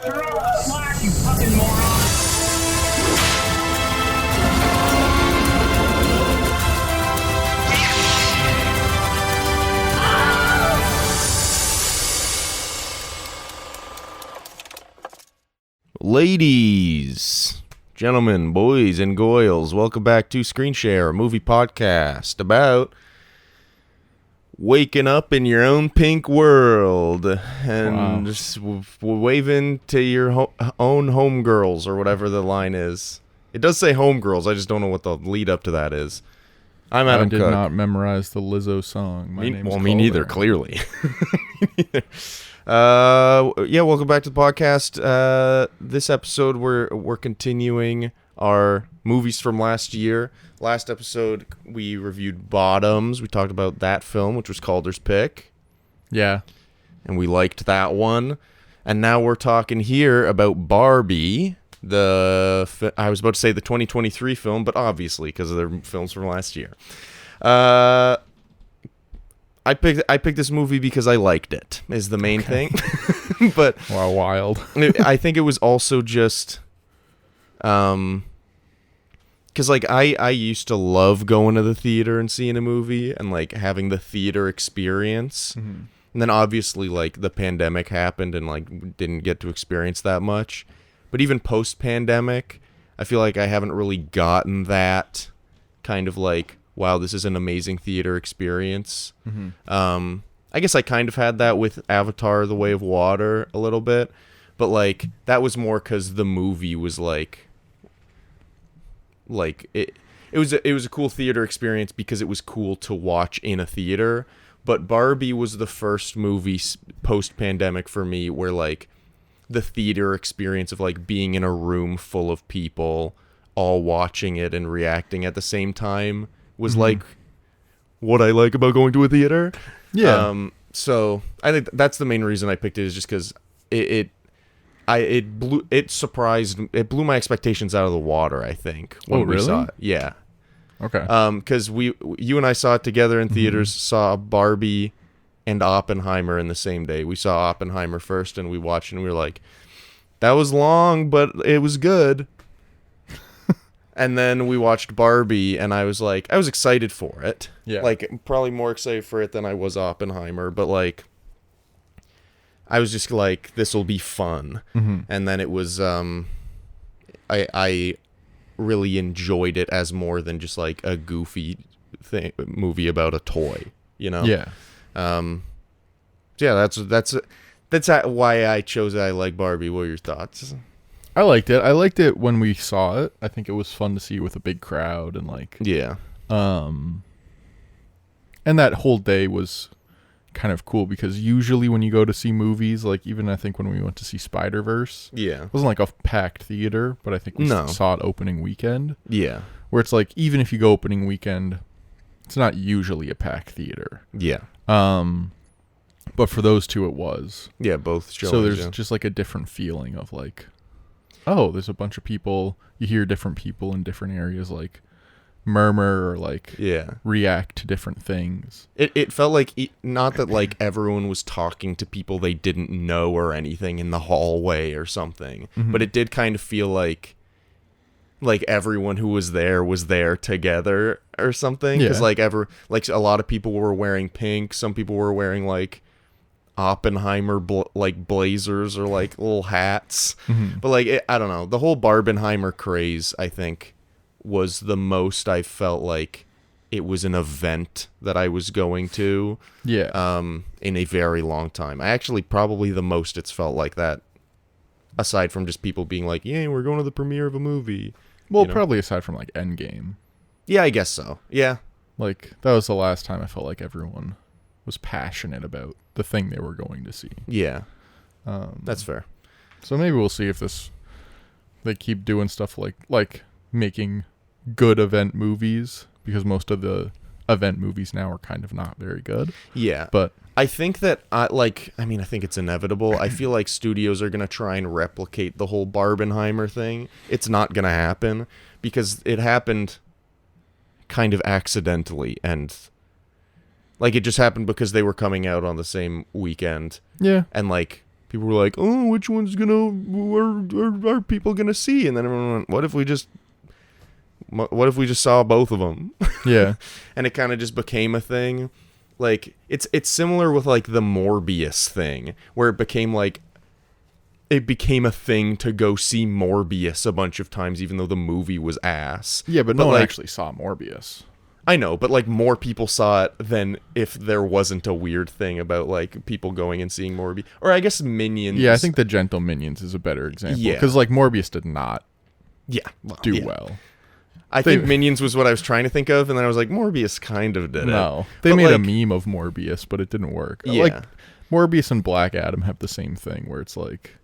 Throw the slack, you fucking moron! Ladies, gentlemen, boys, and goyles, welcome back to Screen Share, a movie podcast about waking up in your own pink world and just waving to your own homegirls, or whatever the line is. It does say homegirls, I just don't know what the lead up to that is. I'm Adam Cook. I did not memorize the Lizzo song. My name's me neither, clearly. Welcome back to the podcast. This episode we're continuing our movies from last year. Last episode we reviewed Bottoms. We talked about that film, which was Calder's pick. Yeah. And we liked that one. And now we're talking here about Barbie, I was about to say the 2023 film, but obviously because of their films from last year. I picked this movie because I liked it, is the main thing. But wow, wild. I think it was also just because like I used to love going to the theater and seeing a movie and like having the theater experience. Mm-hmm. And then obviously like the pandemic happened and like didn't get to experience that much. But even post-pandemic, I feel like I haven't really gotten that kind of like, wow, this is an amazing theater experience. Mm-hmm. I guess I kind of had that with Avatar: The Way of Water a little bit, but like that was more because the movie was like it was a cool theater experience because it was cool to watch in a theater. But Barbie was the first movie post-pandemic for me where like the theater experience of like being in a room full of people all watching it and reacting at the same time was like what I like about going to a theater. Yeah. So I think that's the main reason I picked it, is just because it blew my expectations out of the water, I think, when we saw it. Yeah. Okay. Because you and I saw it together in theaters, saw Barbie and Oppenheimer in the same day. We saw Oppenheimer first and we watched and we were like, that was long, but it was good. And then we watched Barbie, and I was excited for it. Yeah. Like, probably more excited for it than I was Oppenheimer, but, like, I was just like, this will be fun. Mm-hmm. And then it was, I really enjoyed it as more than just, like, a goofy movie about a toy, you know? Yeah. Yeah, that's why I chose it. I like Barbie. What are your thoughts? I liked it. I liked it when we saw it. I think it was fun to see with a big crowd and like yeah. And that whole day was kind of cool because usually when you go to see movies, like even I think when we went to see Spider-Verse, yeah, it wasn't like a packed theater, but I think we saw it opening weekend. Yeah. Where it's like even if you go opening weekend, it's not usually a packed theater. Yeah. But for those two it was. Yeah, both showings. So there's just like a different feeling of like, oh, there's a bunch of people. You hear different people in different areas like murmur or like react to different things. It felt like not that like everyone was talking to people they didn't know or anything in the hallway or something, but it did kind of feel like everyone who was there together or something. Because like a lot of people were wearing pink. Some people were wearing like Oppenheimer blazers or like little hats. But like I don't know, the whole Barbenheimer craze I think was the most I felt like it was an event that I was going to in a very long time. I actually probably the most it's felt like that, aside from just people being like, yeah, we're going to the premiere of a movie. Well, probably aside from like Endgame. Yeah, I guess so. Yeah, like that was the last time I felt like everyone was passionate about the thing they were going to see. Yeah. That's fair. So maybe we'll see if they keep doing stuff like making good event movies, because most of the event movies now are kind of not very good. Yeah. But I think that I think it's inevitable. I feel like studios are going to try and replicate the whole Barbenheimer thing. It's not going to happen because it happened kind of accidentally, and like it just happened because they were coming out on the same weekend. Yeah. And like people were like, oh, which one's are people gonna see? And then everyone went, what if we just saw both of them? Yeah. And it kind of just became a thing. Like, it's similar with, like, the Morbius thing, where it became a thing to go see Morbius a bunch of times, even though the movie was ass. Yeah, but no one actually saw Morbius. I know, but, like, more people saw it than if there wasn't a weird thing about, like, people going and seeing Morbius. Or I guess Minions. Yeah, I think The Gentle Minions is a better example. Yeah. Because, like, Morbius did not do yeah. well. I think Minions was what I was trying to think of, and then I was like, Morbius kind of did it. No. They made a meme of Morbius, but it didn't work. Yeah. Like, Morbius and Black Adam have the same thing, where it's like,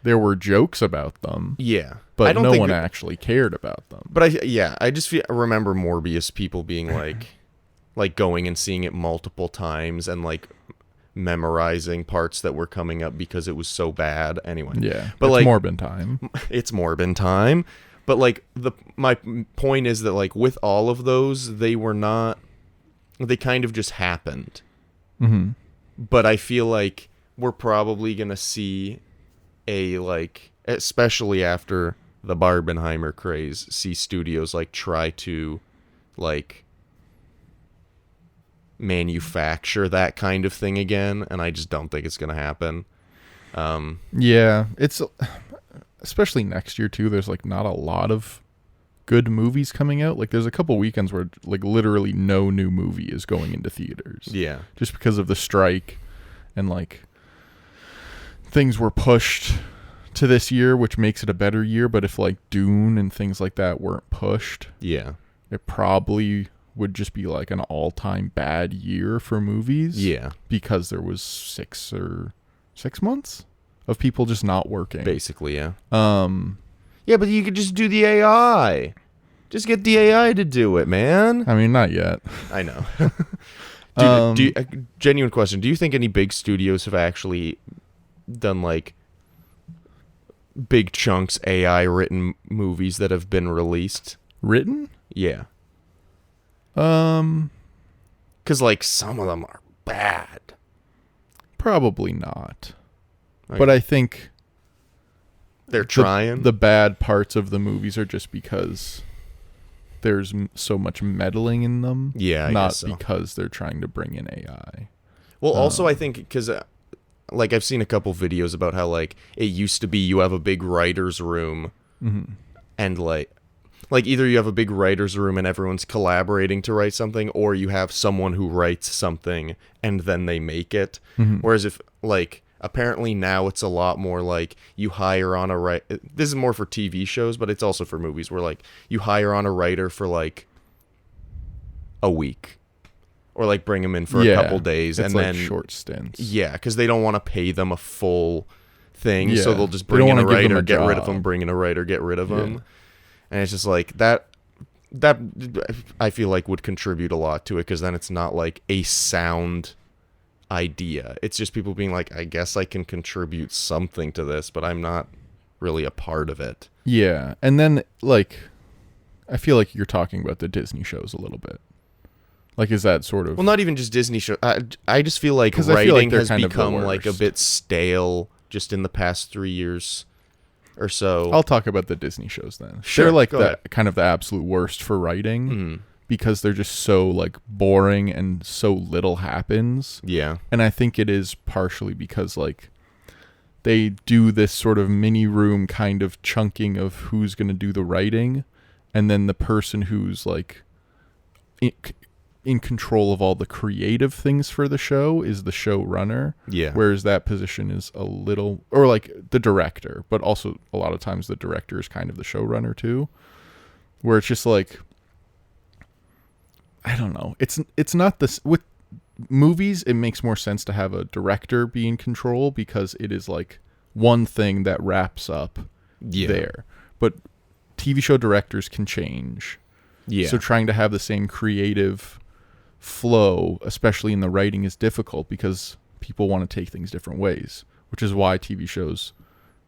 there were jokes about them. Yeah. But no one actually cared about them. But I just remember Morbius people being like going and seeing it multiple times and like memorizing parts that were coming up because it was so bad. Anyway. Yeah. But it's like Morbin time. It's Morbin time. But like my point is that like with all of those, they kind of just happened. Mm-hmm. But I feel like we're probably gonna see especially after the Barbenheimer craze, see studios like try to like manufacture that kind of thing again, and I just don't think it's gonna happen. Yeah, it's especially next year too. There's like not a lot of good movies coming out. Like there's a couple weekends where like literally no new movie is going into theaters. Yeah, just because of the strike, and like things were pushed to this year, which makes it a better year. But if like Dune and things like that weren't pushed, yeah, it probably would just be like an all-time bad year for movies. Yeah, because there was 6 months of people just not working, basically. Yeah. Yeah, but you could just do the AI. Just get the AI to do it, man. I mean, not yet. I know. Genuine question: do you think any big studios have actually done like big chunks AI written movies that have been released? Written? Yeah. 'Cause like some of them are bad. Probably not. Okay. But I think they're trying. The bad parts of the movies are just because there's so much meddling in them. Yeah, I not guess so. Because they're trying to bring in AI. Well, also I think because like I've seen a couple videos about how like it used to be you have a big writer's room, mm-hmm. and like either you have a big writer's room and everyone's collaborating to write something, or you have someone who writes something and then they make it. Mm-hmm. Whereas if like apparently now it's a lot more like you hire on a this is more for TV shows, but it's also for movies where like you hire on a writer for like a week. Or like bring them in for a couple days, it's and like then short stints. Yeah, because they don't want to pay them a full thing, so they'll just They bring don't in a wanna give them writer, a get rid of job. them, bring in a writer, get rid of them, Yeah. and it's just like that. That I feel like would contribute a lot to it, because then it's not like a sound idea. It's just people being like, I guess I can contribute something to this, but I'm not really a part of it. Yeah, and then like I feel like you're talking about the Disney shows a little bit. Like, is that sort of... Well, not even just Disney shows. I just feel like I feel writing like has kind of the become like a worst. bit stale just in the past 3 years or so. I'll talk about the Disney shows then. Sure, They're like go the ahead. kind of the absolute worst for writing Mhm. because they're just so like boring and so little happens. Yeah. And I think it is partially because like they do this sort of mini room kind of chunking of who's going to do the writing, and then the person who's like in control of all the creative things for the show is the showrunner. Yeah. Whereas that position is a little, or like the director, but also a lot of times the director is kind of the showrunner too. Where it's just like, I don't know. It's not this with movies. It makes more sense to have a director be in control because it is like one thing that wraps up there. But TV show directors can change. Yeah. So trying to have the same creative flow, especially in the writing, is difficult because people want to take things different ways, which is why TV shows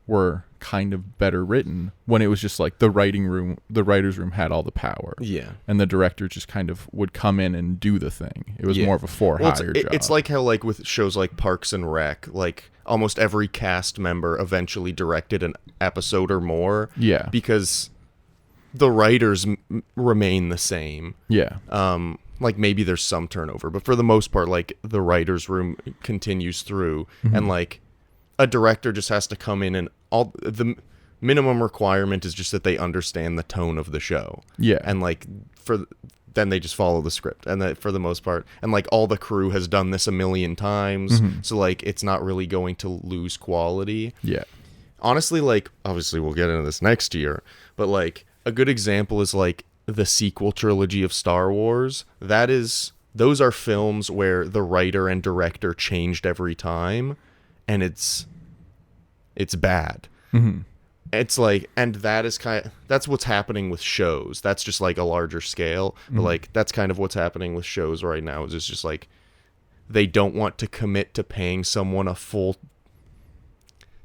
were kind of better written when it was just like the writer's room had all the power. Yeah. And the director just kind of would come in and do the thing. It was Yeah. more of a for-hire job. It's like how, like, with shows like Parks and Rec, like, almost every cast member eventually directed an episode or more. Yeah. Because the writers remain the same. Yeah. Like, maybe there's some turnover, but for the most part, like, the writer's room continues through, and, like, a director just has to come in, and all the minimum requirement is just that they understand the tone of the show. Yeah. And, like, then they just follow the script, and that for the most part, and, like, all the crew has done this a million times, so, like, it's not really going to lose quality. Yeah. Honestly, like, obviously we'll get into this next year, but, like, a good example is, like, the sequel trilogy of Star Wars. Those are films where the writer and director changed every time, and it's bad. It's like, and that's what's happening with shows. That's just like a larger scale, but like that's kind of what's happening with shows right now. Is it's just like they don't want to commit to paying someone a full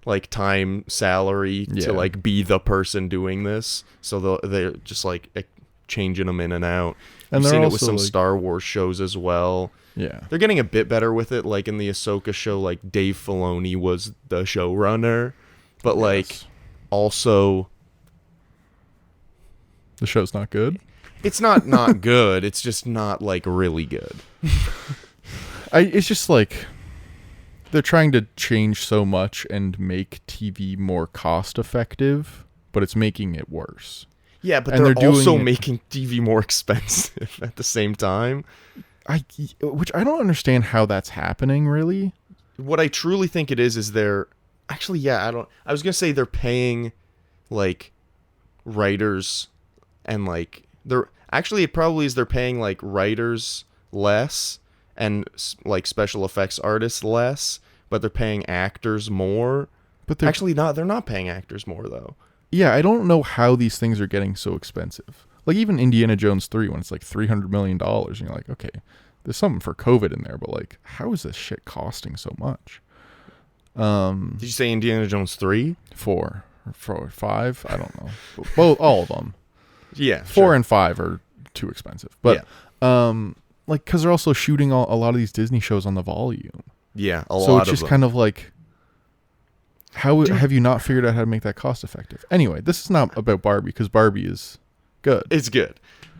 like time salary to like be the person doing this, so they're just like changing them in and out. And You've they're seen it with also, some like, Star Wars shows as well. Yeah. They're getting a bit better with it. Like in the Ahsoka show, like Dave Filoni was the showrunner, but like also the show's not good. it's not good. It's just not like really good. It's just like they're trying to change so much and make TV more cost effective, but it's making it worse. Yeah, but And they're doing also it- making TV more expensive at the same time. Which I don't understand how that's happening, really. What I truly think it is they're actually, I was gonna say they're paying like writers and like it probably is they're paying like writers less and like special effects artists less, but they're paying actors more. But they're Actually, they're not paying actors more though. Yeah, I don't know how these things are getting so expensive. Like even Indiana Jones 3, when it's like $300 million, and you're like, okay, there's something for COVID in there, but like, how is this shit costing so much? Did you say Indiana Jones 3? 4 or 5? I don't know. Both, all of them. Yeah, 4 and 5 are too expensive. But like, because they're also shooting a lot of these Disney shows on the volume. Yeah, So it's just kind of like, how have you not figured out how to make that cost effective? Anyway, this is not about Barbie, because Barbie is good. It's good.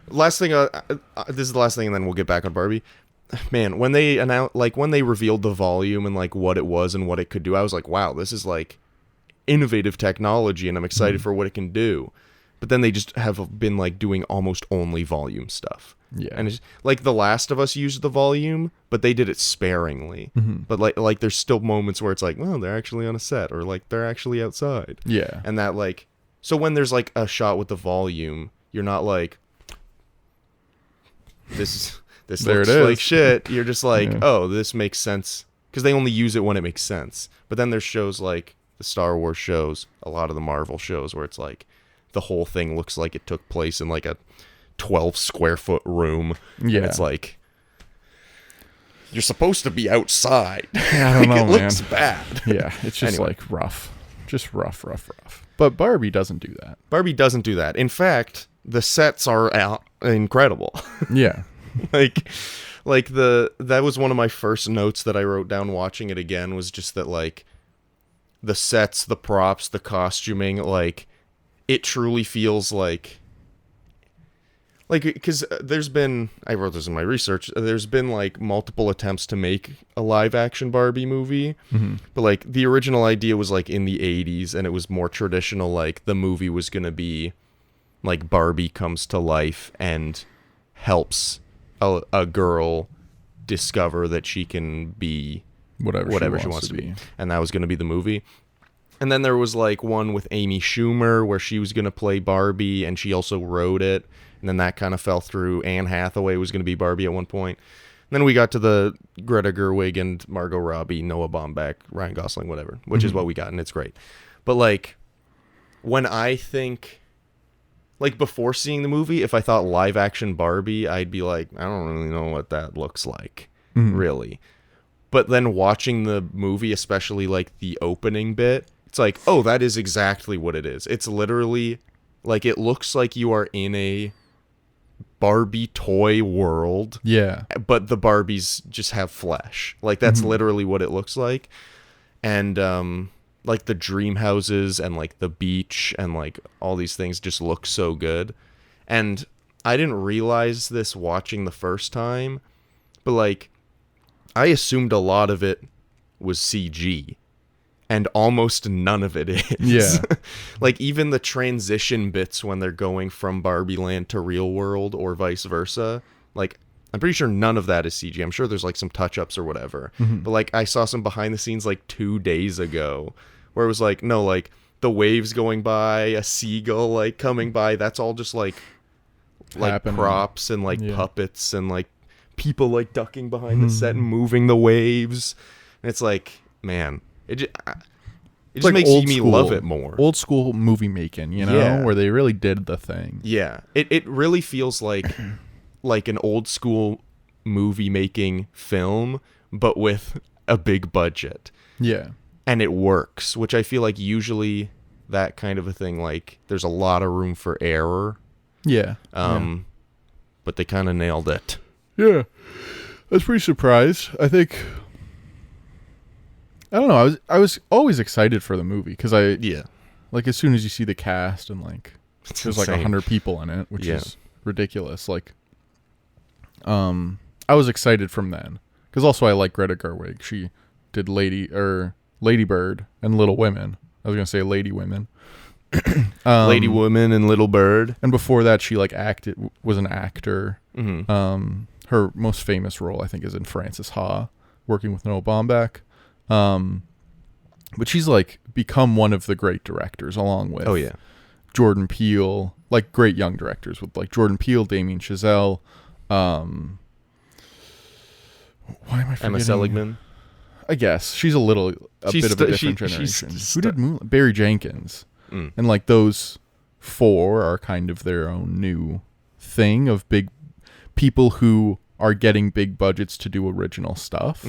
Last thing, this is the last thing, and then we'll get back on Barbie. Man, when they revealed the volume and like what it was and what it could do, I was like, wow, this is like innovative technology, and I'm excited for what it can do. But then they just have been like doing almost only volume stuff. Yeah. And it's like The Last of Us used the volume, but they did it sparingly. But like there's still moments where it's like, well, they're actually on a set, or like they're actually outside. Yeah. And that like, so when there's like a shot with the volume, you're not like, this There looks it is. like shit. You're just like, Yeah. oh, this makes sense, because they only use it when it makes sense. But then there's shows like the Star Wars shows, a lot of the Marvel shows, where it's like the whole thing looks like it took place in like a 12 square foot room. Yeah. And it's like, you're supposed to be outside. I don't know, It man. looks bad. Yeah, it's just Anyway. like rough. Just rough. But Barbie doesn't do that. Barbie doesn't do that. In fact, the sets are incredible. Yeah. like that was one of my first notes that I wrote down watching it again, was just that like the sets, the props, the costuming, like it truly feels like because there's been, I wrote this in my research, there's been like multiple attempts to make a live action Barbie movie, but like the original idea was like in the 80s, and it was more traditional, like the movie was gonna be like Barbie comes to life and helps a girl discover that she can be whatever she wants to be. And that was going to be the movie. And then there was like one with Amy Schumer where she was going to play Barbie, and she also wrote it, and then that kind of fell through. Anne Hathaway was going to be Barbie at one point. And then we got to the Greta Gerwig and Margot Robbie, Noah Baumbach, Ryan Gosling, whatever, which is what we got, and it's great. But like when I think, like before seeing the movie, if I thought live action Barbie, I'd be like, I don't really know what that looks like, really. But then watching the movie, especially like the opening bit, It's like, oh, that is exactly what it is. It's literally like, it looks like you are in a Barbie toy world. Yeah. But the Barbies just have flesh. Like, that's literally what it looks like. And like the dream houses and like the beach and like all these things just look so good. And I didn't realize this watching the first time, but like I assumed a lot of it was CG. And almost none of it is. Yeah. Like, even the transition bits when they're going from Barbie Land to real world or vice versa, like, I'm pretty sure none of that is CG. I'm sure there's, like, some touch-ups or whatever. But, like, I saw some behind the scenes, like, 2 days ago where it was, like, no, like, the waves going by, a seagull, like, coming by, that's all just, like Happening. props and, like, puppets and, like, people, like, ducking behind the set and moving the waves. And it's like, man... It just like makes old me school, love it more. Old school movie making, you know, Yeah. where they really did the thing. Yeah, it really feels like an old school movie making film, but with a big budget. Yeah. And it works, which I feel like usually that kind of a thing, like, there's a lot of room for error. Yeah. But they kind of nailed it. Yeah. I was pretty surprised. I think... I don't know. I was always excited for the movie because like, as soon as you see the cast and like there's like 100 people in it, which is ridiculous. Like, I was excited from then because also I like Greta Gerwig. She did Lady Bird and Little Women. I was gonna say Lady Women. Lady Woman and Little Bird. And before that, she like was an actor. Her most famous role, I think, is in Frances Ha, working with Noah Baumbach. But she's like become one of the great directors along with Jordan Peele, like great young directors with like Jordan Peele, Damien Chazelle, why am I forgetting? Emma Seligman. I guess she's a bit of a different generation. Who did Moonlight? Barry Jenkins. And like those four are kind of their own new thing of big people who are getting big budgets to do original stuff.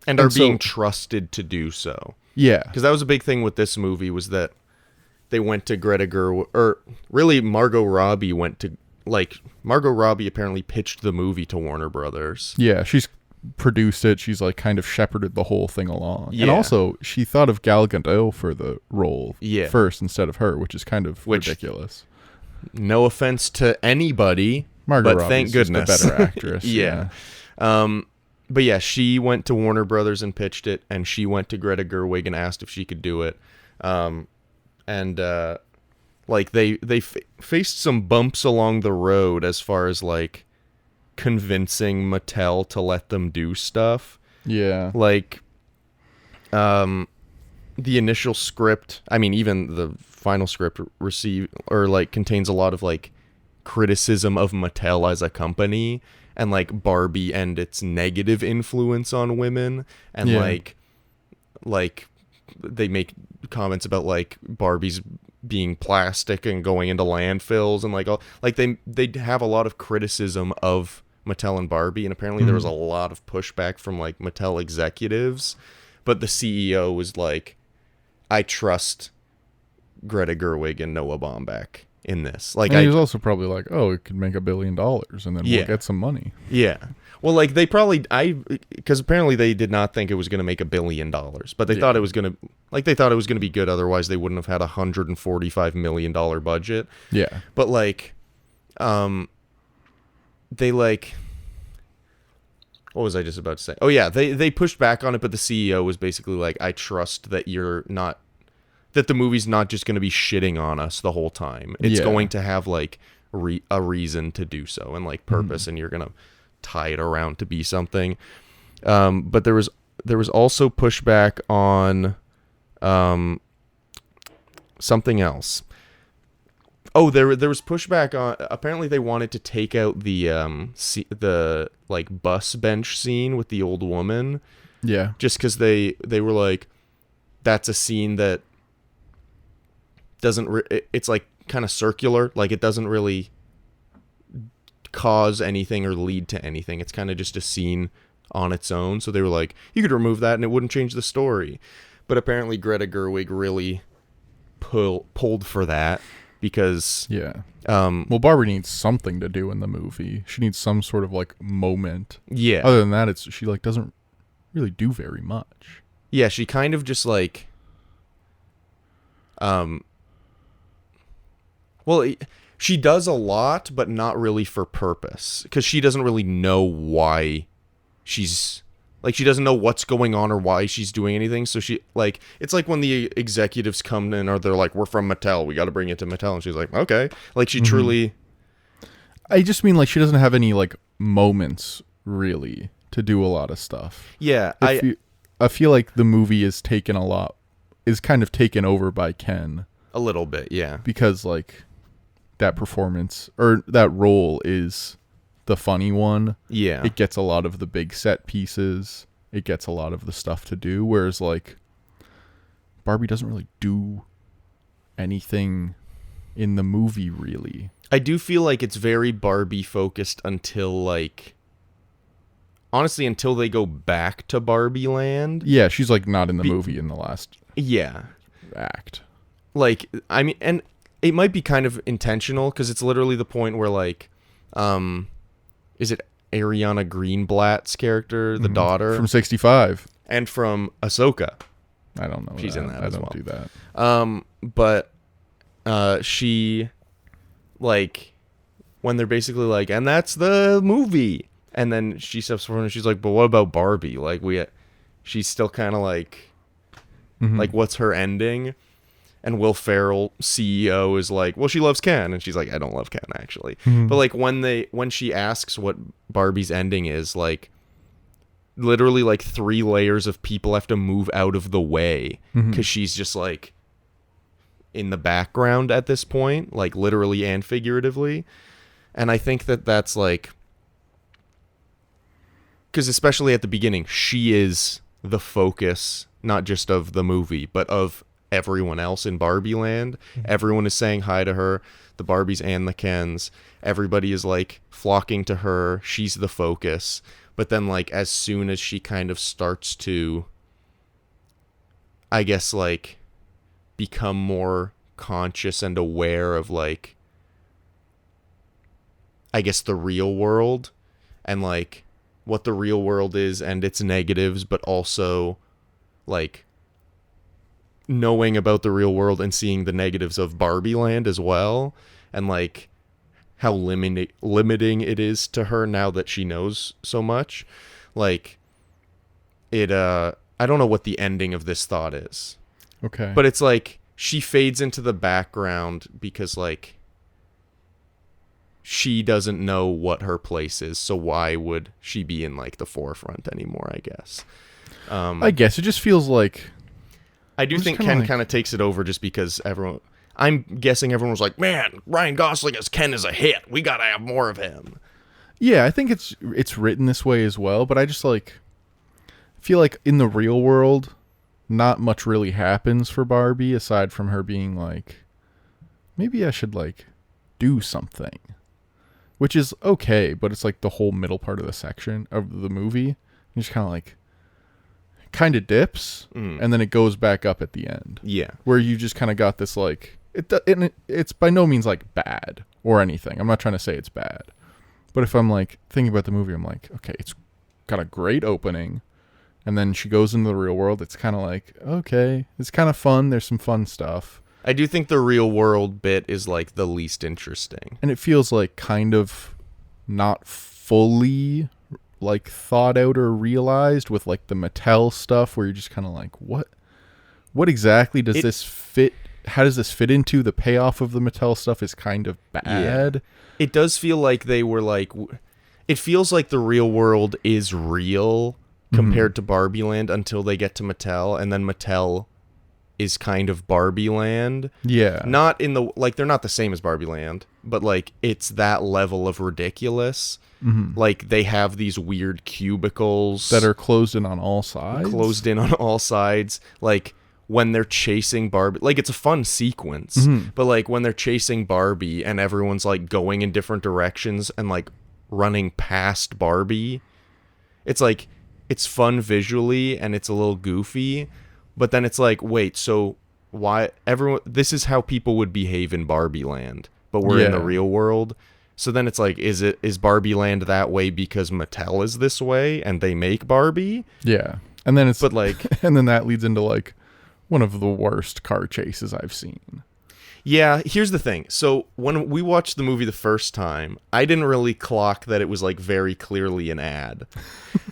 And are being trusted to do so. Yeah. Because that was a big thing with this movie, was that they went to Greta Gerwig, or really Margot Robbie Margot Robbie apparently pitched the movie to Warner Brothers. Yeah, she's produced it. She's like kind of shepherded the whole thing along. Yeah. And also, she thought of Gal Gadot for the role first instead of her, which is kind of ridiculous. No offense to anybody, Margot but Robbie's thank goodness. just a better actress. Yeah. But yeah, she went to Warner Brothers and pitched it, and she went to Greta Gerwig and asked if she could do it. Like they faced some bumps along the road as far as like convincing Mattel to let them do stuff. Yeah. Like, the initial script, I mean, even the final script contains a lot of like criticism of Mattel as a company, and like Barbie and its negative influence on women, and like they make comments about like Barbie's being plastic and going into landfills, and like all like they have a lot of criticism of Mattel and Barbie, and apparently there was a lot of pushback from like Mattel executives, but the CEO was like, I trust Greta Gerwig and Noah Baumbach in this. Like, and he was also probably like, oh, it could make $1 billion and then we'll get some money. Yeah. Well, like because apparently they did not think it was going to make $1 billion, but they thought it was going to, like, they thought it was going to be good. Otherwise they wouldn't have had $145 million budget. Yeah. But like, they like, what was I just about to say? Oh yeah, they pushed back on it, but the CEO was basically like, I trust that that the movie's not just going to be shitting on us the whole time. It's going to have like a reason to do so and like purpose, and you're going to tie it around to be something. But there was also pushback on something else. Oh, there was pushback on, apparently they wanted to take out the like bus bench scene with the old woman. Yeah. Just because they were like, that's a scene that doesn't it's like kind of circular, like it doesn't really cause anything or lead to anything. It's kind of just a scene on its own. So they were like, you could remove that and it wouldn't change the story. But apparently Greta Gerwig really pulled for that because Yeah. Well, Barbie needs something to do in the movie. She needs some sort of like moment. yeah. Other than that, she like doesn't really do very much. Yeah, she kind of just like well, she does a lot, but not really for purpose, because she doesn't really know why she's like, she doesn't know what's going on or why she's doing anything. So she like, it's like when the executives come in or they're like, we're from Mattel, we got to bring it to Mattel, and she's like, okay, like she truly. I just mean like she doesn't have any like moments really to do a lot of stuff. Yeah, I feel like the movie is kind of taken over by Ken a little bit, yeah, because like that performance or that role is the funny one. yeah. It gets a lot of the big set pieces. It gets a lot of the stuff to do. Whereas like Barbie doesn't really do anything in the movie really. I do feel like it's very Barbie focused until like, honestly, until they go back to Barbie Land. Yeah, she's like not in the movie in the last act. Like, I mean, and it might be kind of intentional because it's literally the point where like, is it Ariana Greenblatt's character, the daughter From 65. and from Ahsoka? I don't know. She's in that as well. I don't do that. But she, like, when they're basically like, and that's the movie, and then she steps forward and she's like, but what about Barbie? Like, she's still kind of like, like, what's her ending? And Will Ferrell, CEO, is like, well, she loves Ken, and she's like, I don't love Ken actually. But like when she asks what Barbie's ending is, like, literally like 3 layers of people have to move out of the way because she's just like in the background at this point, like literally and figuratively. And I think that's like, because especially at the beginning, she is the focus, not just of the movie, but of everyone else in Barbie Land. Everyone is saying hi to her, the Barbies and the Kens. Everybody is like flocking to her. She's the focus. But then like as soon as she kind of starts to, I guess, like become more conscious and aware of like, I guess, the real world and like what the real world is and its negatives, but also like knowing about the real world and seeing the negatives of Barbie Land as well, and like how limiting it is to her now that she knows so much. Like it I don't know what the ending of this thought is. Okay. But it's like she fades into the background because like she doesn't know what her place is, so why would she be in like the forefront anymore, I guess. I guess it just feels like I do think Ken kind of takes it over just because I'm guessing everyone was like, man, Ryan Gosling as Ken is a hit. We got to have more of him. Yeah, I think it's written this way as well, but I just like feel like in the real world, not much really happens for Barbie aside from her being like, maybe I should like do something, which is okay, but it's like the whole middle part of the section of the movie. You just kind of like, kind of dips and then it goes back up at the end. Yeah. Where you just kind of got this like it's by no means like bad or anything. I'm not trying to say it's bad. But if I'm like thinking about the movie, I'm like, okay, it's got a great opening and then she goes into the real world. It's kind of like, okay, it's kind of fun. There's some fun stuff. I do think the real world bit is like the least interesting. And it feels like kind of not fully like thought out or realized with like the Mattel stuff where you're just kind of like, what exactly does this fit? How does this fit into the payoff of the Mattel stuff is kind of bad. Yeah. It does feel like they were like, it feels like the real world is real compared to Barbie Land until they get to Mattel, and then Mattel is kind of Barbie Land. Yeah. Not in the, like, they're not the same as Barbie Land, but like it's that level of ridiculous. Like they have these weird cubicles that are closed in on all sides. Like when they're chasing Barbie, like it's a fun sequence, but like when they're chasing Barbie and everyone's like going in different directions and like running past Barbie, it's like, it's fun visually and it's a little goofy, But then it's like, wait, so why everyone? This is how people would behave in Barbie Land, but we're in the real world. So then it's like, is Barbie Land that way because Mattel is this way and they make Barbie? Yeah, and then it's but like, and then that leads into like one of the worst car chases I've seen. Yeah, here's the thing. So when we watched the movie the first time, I didn't really clock that it was like very clearly an ad.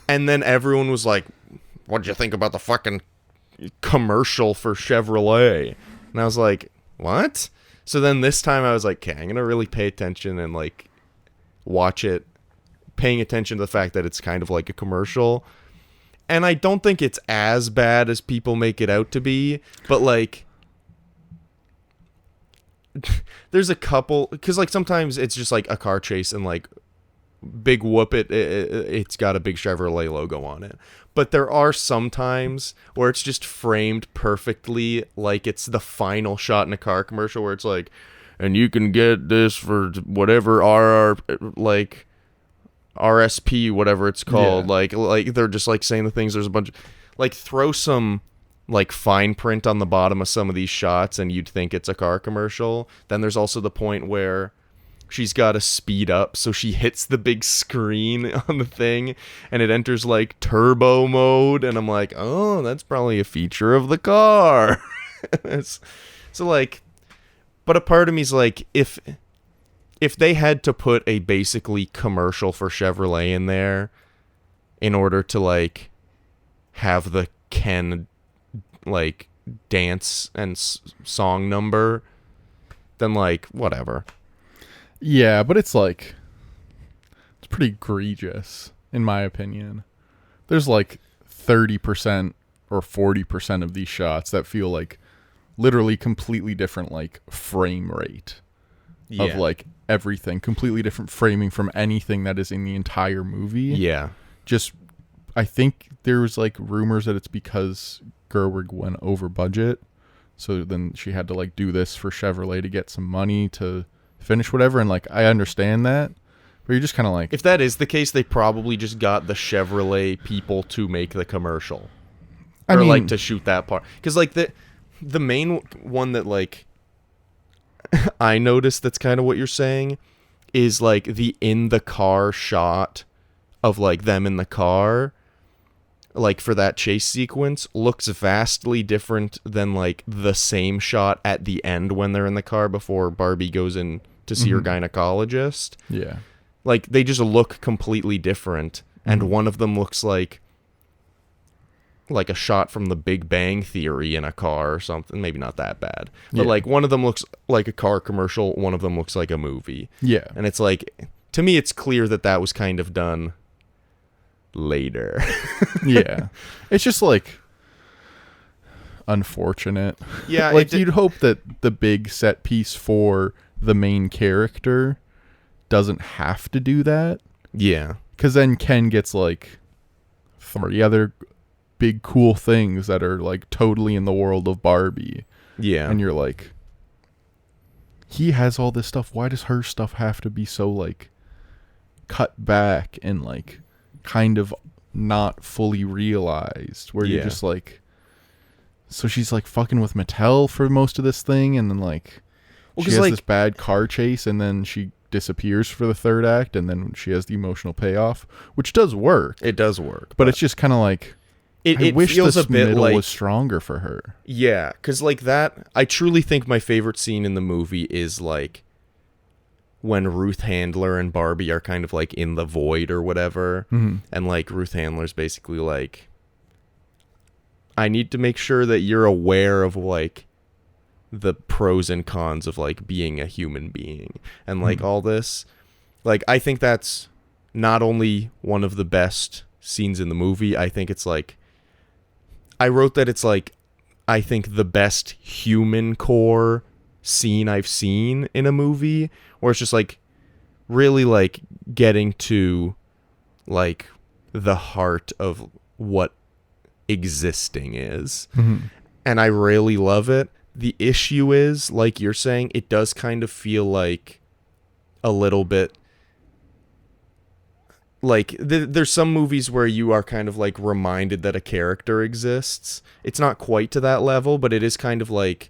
And then everyone was like, "What'd you think about the fucking commercial for Chevrolet?" And I was like, "What?" So then this time I was like, "Okay, I'm going to really pay attention and like watch it, paying attention to the fact that it's kind of like a commercial." And I don't think it's as bad as people make it out to be, but like there's a couple, because like sometimes it's just like a car chase and like big whoop it's got a big Chevrolet logo on it, but there are some times where it's just framed perfectly like it's the final shot in a car commercial where it's like, and you can get this for whatever like RSP, whatever it's called. Like they're just like saying the things. There's a bunch of like, throw some like fine print on the bottom of some of these shots and you'd think it's a car commercial. Then there's also the point where she's got to speed up, so she hits the big screen on the thing and it enters like turbo mode, and I'm like, oh, that's probably a feature of the car. So like, but a part of me's like, if they had to put a basically commercial for Chevrolet in there in order to like have the Ken like dance and song number, then like whatever. Yeah, but it's like, it's pretty egregious in my opinion. There's like 30% or 40% of these shots that feel like literally completely different like frame rate of like everything, completely different framing from anything that is in the entire movie. Yeah. Just, I think there was like rumors that it's because Gerwig went over budget, so then she had to like do this for Chevrolet to get some money to finish whatever, and like I understand that, but you're just kind of like, if that is the case, they probably just got the Chevrolet people to make the commercial, or like to shoot that part, because like the main one that like I noticed that's kind of what you're saying is like the in the car shot of like them in the car, like for that chase sequence, looks vastly different than like the same shot at the end when they're in the car before Barbie goes in to see her gynecologist. Yeah. Like they just look completely different. And one of them looks like a shot from The Big Bang Theory in a car or something. Maybe not that bad. But like one of them looks like a car commercial. One of them looks like a movie. Yeah. And it's like, to me, it's clear that was kind of done later. Yeah. It's just like unfortunate. Yeah. Like you'd hope that the big set piece for the main character doesn't have to do that. Yeah. Because then Ken gets like 30 other big cool things that are like totally in the world of Barbie. Yeah. And you're like, he has all this stuff. Why does her stuff have to be so like cut back and like kind of not fully realized, where you're just like, so she's like fucking with Mattel for most of this thing, and then like she has like this bad car chase, and then she disappears for the third act, and then she has the emotional payoff, which does work. It does work, but it's just kind of like, I wish feels this a bit middle like, was stronger for her. Yeah, because like that, I truly think my favorite scene in the movie is like when Ruth Handler and Barbie are kind of like in the void or whatever, and like Ruth Handler's basically like, I need to make sure that you're aware of like the pros and cons of like being a human being and like all this. Like, I think that's not only one of the best scenes in the movie, I think it's like, I wrote that it's like, I think the best human core scene I've seen in a movie, where it's just like really like getting to like the heart of what existing is. And I really love it. The issue is, like you're saying, it does kind of feel like a little bit like there's some movies where you are kind of like reminded that a character exists. It's not quite to that level, but it is kind of like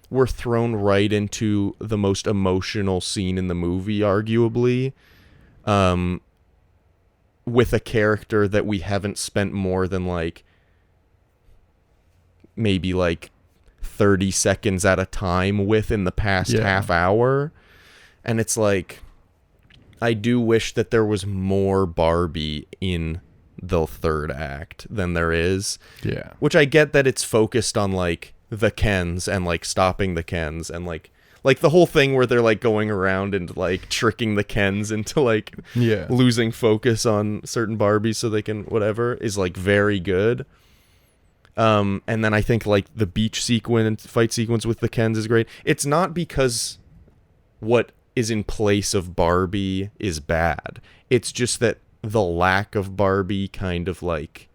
we're thrown right into the most emotional scene in the movie, arguably, with a character that we haven't spent more than like maybe like 30 seconds at a time with in the past half hour. And it's like, I do wish that there was more Barbie in the third act than there is. Yeah. Which I get that it's focused on like the Kens and like stopping the Kens and like the whole thing where they're like going around and like tricking the Kens into like losing focus on certain Barbies so they can whatever is like very good. And then I think like the beach fight sequence with the Kens is great. It's not because what is in place of Barbie is bad. It's just that the lack of Barbie kind of like,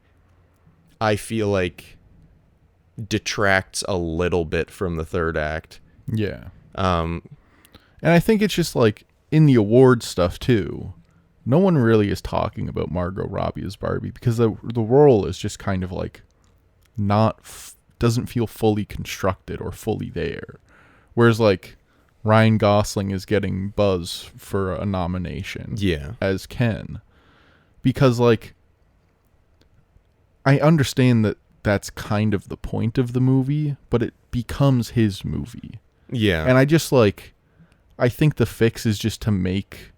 I feel like detracts a little bit from the third act. Yeah. And I think it's just like in the award stuff too. No one really is talking about Margot Robbie as Barbie because the role is just kind of like doesn't feel fully constructed or fully there. Whereas like Ryan Gosling is getting buzz for a nomination as Ken. Because like I understand that that's kind of the point of the movie, but it becomes his movie. Yeah. And I just like, I think the fix is just to make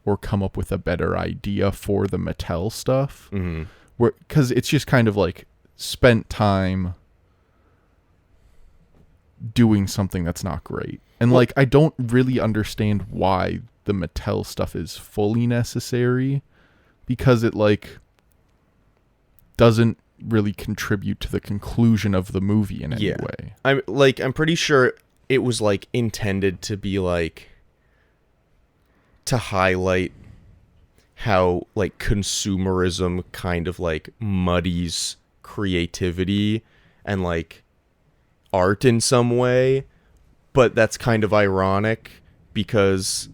or come up with a better idea for the Mattel stuff. Mm-hmm. Because it's just kind of like spent time doing something that's not great. And like, I don't really understand why the Mattel stuff is fully necessary, because it like doesn't really contribute to the conclusion of the movie in any way. I'm pretty sure it was like intended to be like to highlight how like consumerism kind of like muddies creativity and like art in some way, but that's kind of ironic because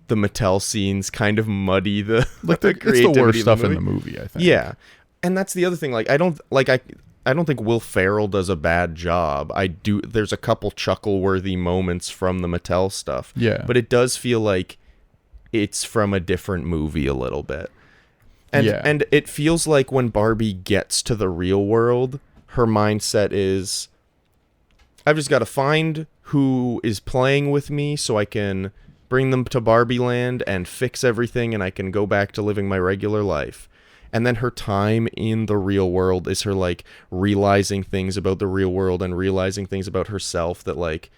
the Mattel scenes kind of muddy the like the creativity. It's the worst stuff in the movie, I think. Yeah. And that's the other thing. Like I don't think Will Ferrell does a bad job. There's a couple chuckle-worthy moments from the Mattel stuff. Yeah. But it does feel like it's from a different movie a little bit. And it feels like when Barbie gets to the real world, her mindset is, I've just got to find who is playing with me so I can bring them to Barbie Land and fix everything and I can go back to living my regular life. And then her time in the real world is her like realizing things about the real world and realizing things about herself that like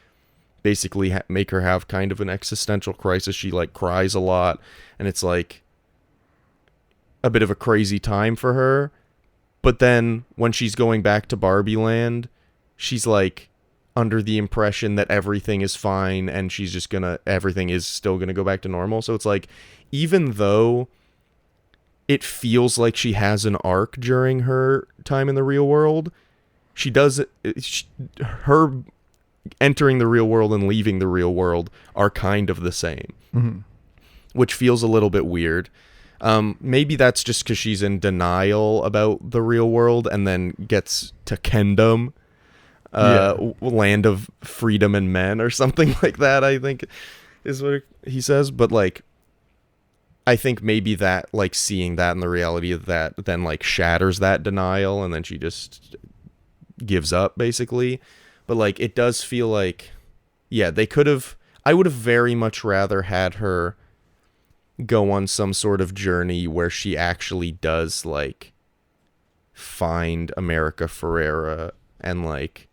basically make her have kind of an existential crisis. She like cries a lot and it's like a bit of a crazy time for her. But then when she's going back to Barbie Land, she's like under the impression that everything is fine and she's just everything is still gonna go back to normal. So it's like, even though it feels like she has an arc during her time in the real world, her entering the real world and leaving the real world are kind of the same, which feels a little bit weird. Maybe that's just because she's in denial about the real world and then gets to Kendom, land of freedom and men or something like that, I think is what he says. But like, I think maybe that like seeing that and the reality of that then like shatters that denial and then she just gives up basically. But like, it does feel like, I would have very much rather had her go on some sort of journey where she actually does like find America Ferrera and like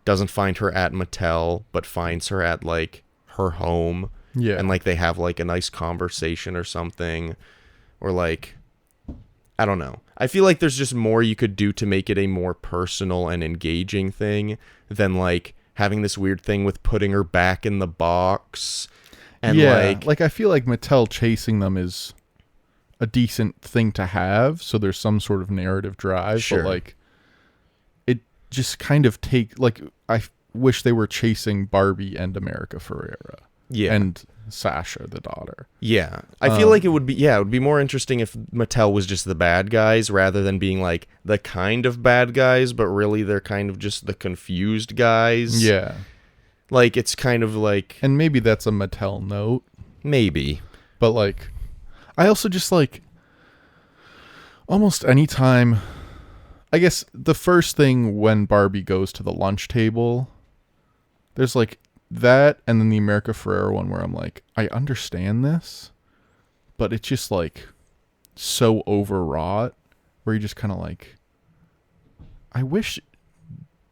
doesn't find her at Mattel but finds her at like her home. Yeah. And like they have like a nice conversation or something, or like, I don't know. I feel like there's just more you could do to make it a more personal and engaging thing than like having this weird thing with putting her back in the box. And like I feel like Mattel chasing them is a decent thing to have, so there's some sort of narrative drive. Sure. But like, it just kind of I wish they were chasing Barbie and America Ferrera. Yeah. And Sasha, the daughter. Yeah. I feel like it would be more interesting if Mattel was just the bad guys rather than being like the kind of bad guys, but really they're kind of just the confused guys. Yeah. Like, it's kind of like... And maybe that's a Mattel note. Maybe. But, like, I also just, like, almost any time... I guess the first thing when Barbie goes to the lunch table, there's, like, that and then the America Ferrera one where I'm like, I understand this, but it's just, like, so overwrought where you're just kind of like, I wish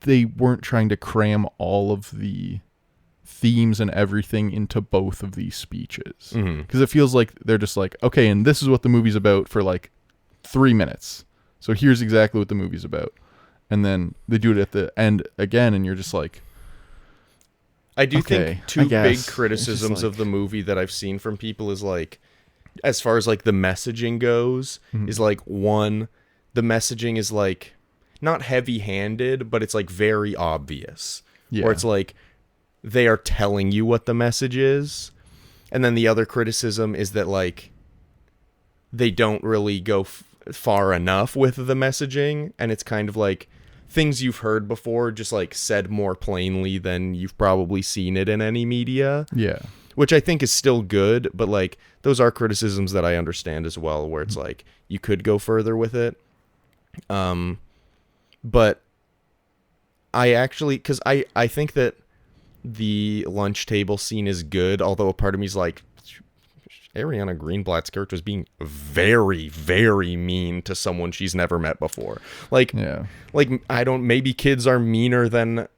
they weren't trying to cram all of the themes and everything into both of these speeches. Because it feels like they're just like, okay, and this is what the movie's about for like 3 minutes. So here's exactly what the movie's about. And then they do it at the end again, and you're just like, I do okay, think two big criticisms of the movie that I've seen from people is like, as far as like the messaging goes, is like, one, the messaging is like not heavy-handed, but it's like very obvious. Yeah. Or it's like they are telling you what the message is. And then the other criticism is that like they don't really go far enough with the messaging, and it's kind of like things you've heard before, just like said more plainly than you've probably seen it in any media. Yeah. Which I think is still good, but like those are criticisms that I understand as well, where it's like you could go further with it. But I actually, because I think that the lunch table scene is good, although a part of me is like, Ariana Greenblatt's character is being very, very mean to someone she's never met before. Like, like maybe kids are meaner than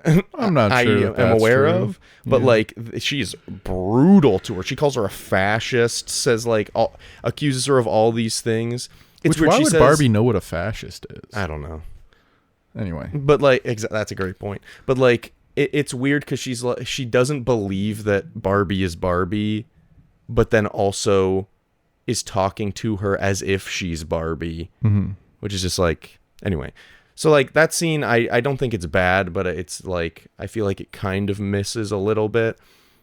I'm not sure I am aware of, but like she's brutal to her. She calls her a fascist, says like accuses her of all these things. It's why would Barbie know what a fascist is? I don't know. Anyway, but like that's a great point. But like it's weird because she doesn't believe that Barbie is Barbie, but then also is talking to her as if she's Barbie, which is just like, anyway. So like that scene, I don't think it's bad, but it's like, I feel like it kind of misses a little bit.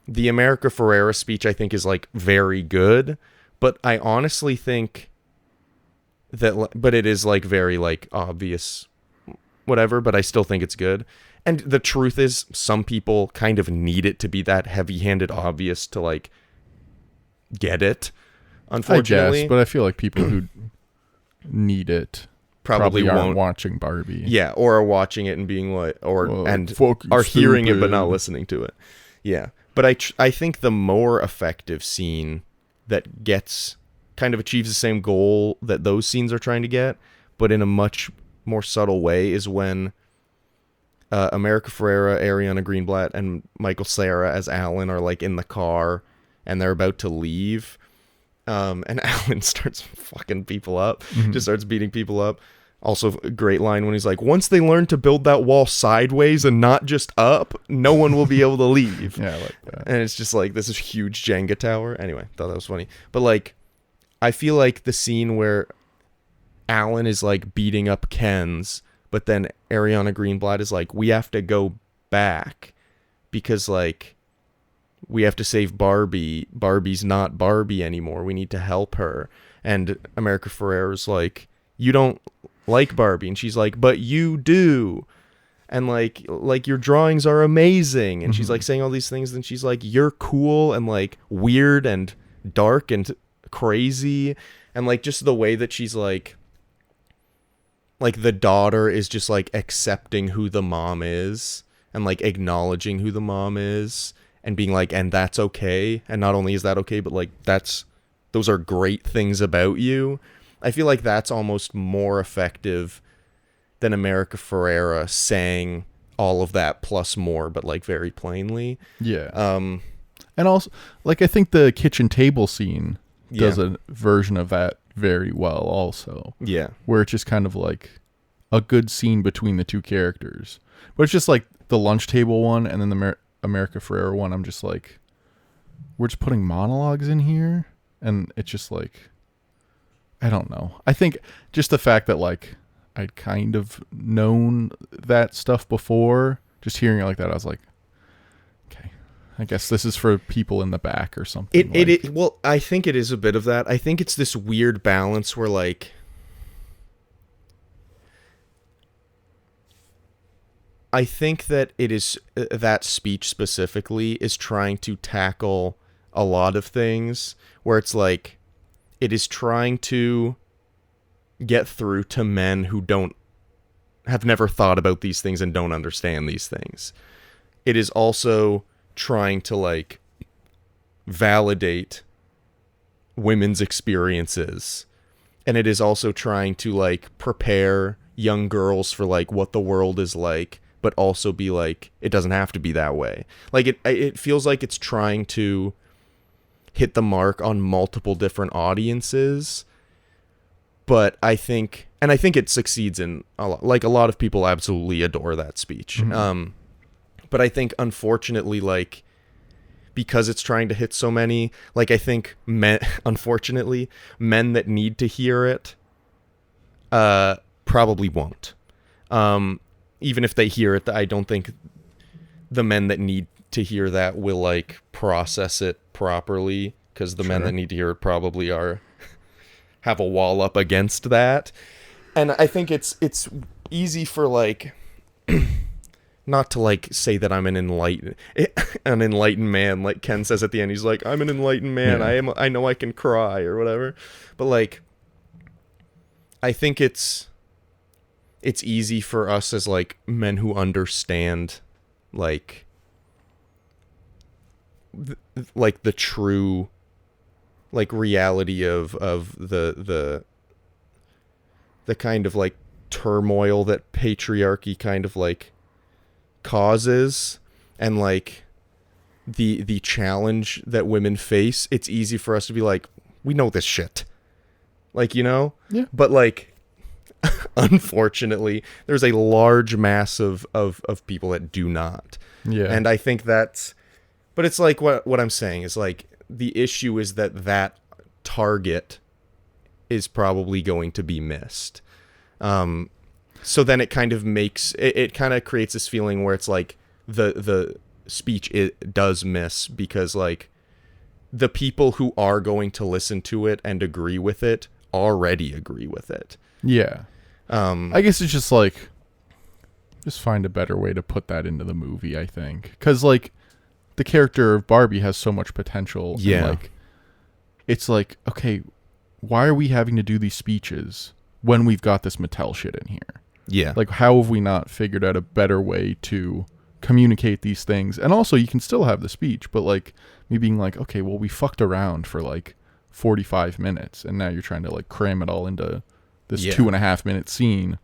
The America Ferrera speech, I think, is like very good, but I honestly think that, but it is like very like obvious, whatever, but I still think it's good. And the truth is, some people kind of need it to be that heavy-handed obvious to like get it, unfortunately. I guess, but I feel like people who need it probably aren't watching Barbie. Yeah, or are watching it and being like, are hearing it but not listening to it. Yeah, but I think the more effective scene that gets kind of achieves the same goal that those scenes are trying to get, but in a much more subtle way, is when America Ferrera, Ariana Greenblatt, and Michael Cera as Alan are like in the car and they're about to leave, and Alan starts fucking people up, just starts beating people up. Also, a great line when he's like, once they learn to build that wall sideways and not just up, no one will be able to leave. Yeah, I like that. And it's just like, this is huge Jenga tower. Anyway, thought that was funny. But like, I feel like the scene where Alan is like beating up Ken's, but then Ariana Greenblatt is like, we have to go back because like, we have to save Barbie. Barbie's not Barbie anymore. We need to help her. And America Ferrera's like, you don't like Barbie. And she's like, but you do. And like your drawings are amazing. And she's like saying all these things. And she's like, you're cool and like weird and dark and crazy. And like just the way that she's like the daughter is just like accepting who the mom is and like acknowledging who the mom is. And being like, and that's okay. And not only is that okay, but like those are great things about you. I feel like that's almost more effective than America Ferrera saying all of that plus more, but like very plainly. Yeah. And also, like, I think the kitchen table scene does a version of that very well also. Yeah. Where it's just kind of like a good scene between the two characters. But it's just like the lunch table one and then the America Ferrera one, I'm just like, we're just putting monologues in here, and it's just like, I don't know. I think just the fact that like I'd kind of known that stuff before, just hearing it like that, I was like, okay, I guess this is for people in the back or something. Well, I think it is a bit of that. I think it's this weird balance where, like, I think that it is that speech specifically is trying to tackle a lot of things where it's like it is trying to get through to men who have never thought about these things and don't understand these things. It is also trying to, like, validate women's experiences. And it is also trying to, like, prepare young girls for, like, what the world is like, but also be like, it doesn't have to be that way. Like, it feels like it's trying to hit the mark on multiple different audiences. But I think it succeeds in a lot. Like, a lot of people absolutely adore that speech. Mm-hmm. But I think, unfortunately, like, because it's trying to hit so many, like, I think unfortunately, men that need to hear it, probably won't. Even if they hear it, I don't think the men that need to hear that will, like, process it properly, because the men that need to hear it probably have a wall up against that. And I think it's easy for, like, not to, like, say that I'm an enlightened man, like Ken says at the end. He's like, I'm an enlightened man. Yeah. I know I can cry or whatever. But, like, I think it's easy for us as, like, men who understand, like the true, like, reality of the kind of, like, turmoil that patriarchy kind of, like, causes, and, like, the challenge that women face. It's easy for us to be like, we know this shit, like, you know? Yeah. But, like, unfortunately, there's a large mass of people that do not. Yeah. And I think that's, but it's like what I'm saying is, like, the issue is that target is probably going to be missed. So then it kind of it kind of creates this feeling where it's like the speech it does miss, because, like, the people who are going to listen to it and agree with it already agree with it. Yeah. I guess it's just, like, just find a better way to put that into the movie, I think. Because, like, the character of Barbie has so much potential. Yeah. And, like, it's like, okay, why are we having to do these speeches when we've got this Mattel shit in here? Yeah. Like, how have we not figured out a better way to communicate these things? And also, you can still have the speech, but, like, me being like, okay, well, we fucked around for, like, 45 minutes, and now you're trying to, like, cram it all into this 2.5-minute scene.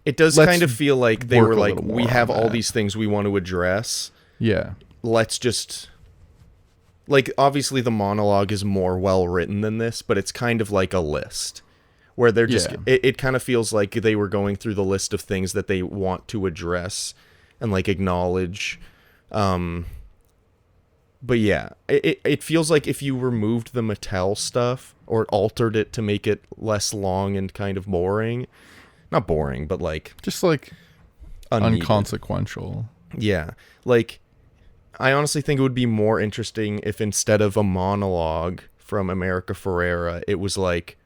It does kind of feel like they were like, we have all these things we want to address. Yeah. Let's just, like, obviously the monologue is more well written than this, but it's kind of like a list where they're just, it kind of feels like they were going through the list of things that they want to address and, like, acknowledge. But yeah, it feels like if you removed the Mattel stuff or altered it to make it less long and kind of boring, not boring, but, like, just, like, unneeded. Inconsequential. Yeah. Like, I honestly think it would be more interesting if instead of a monologue from America Ferrera, it was, like,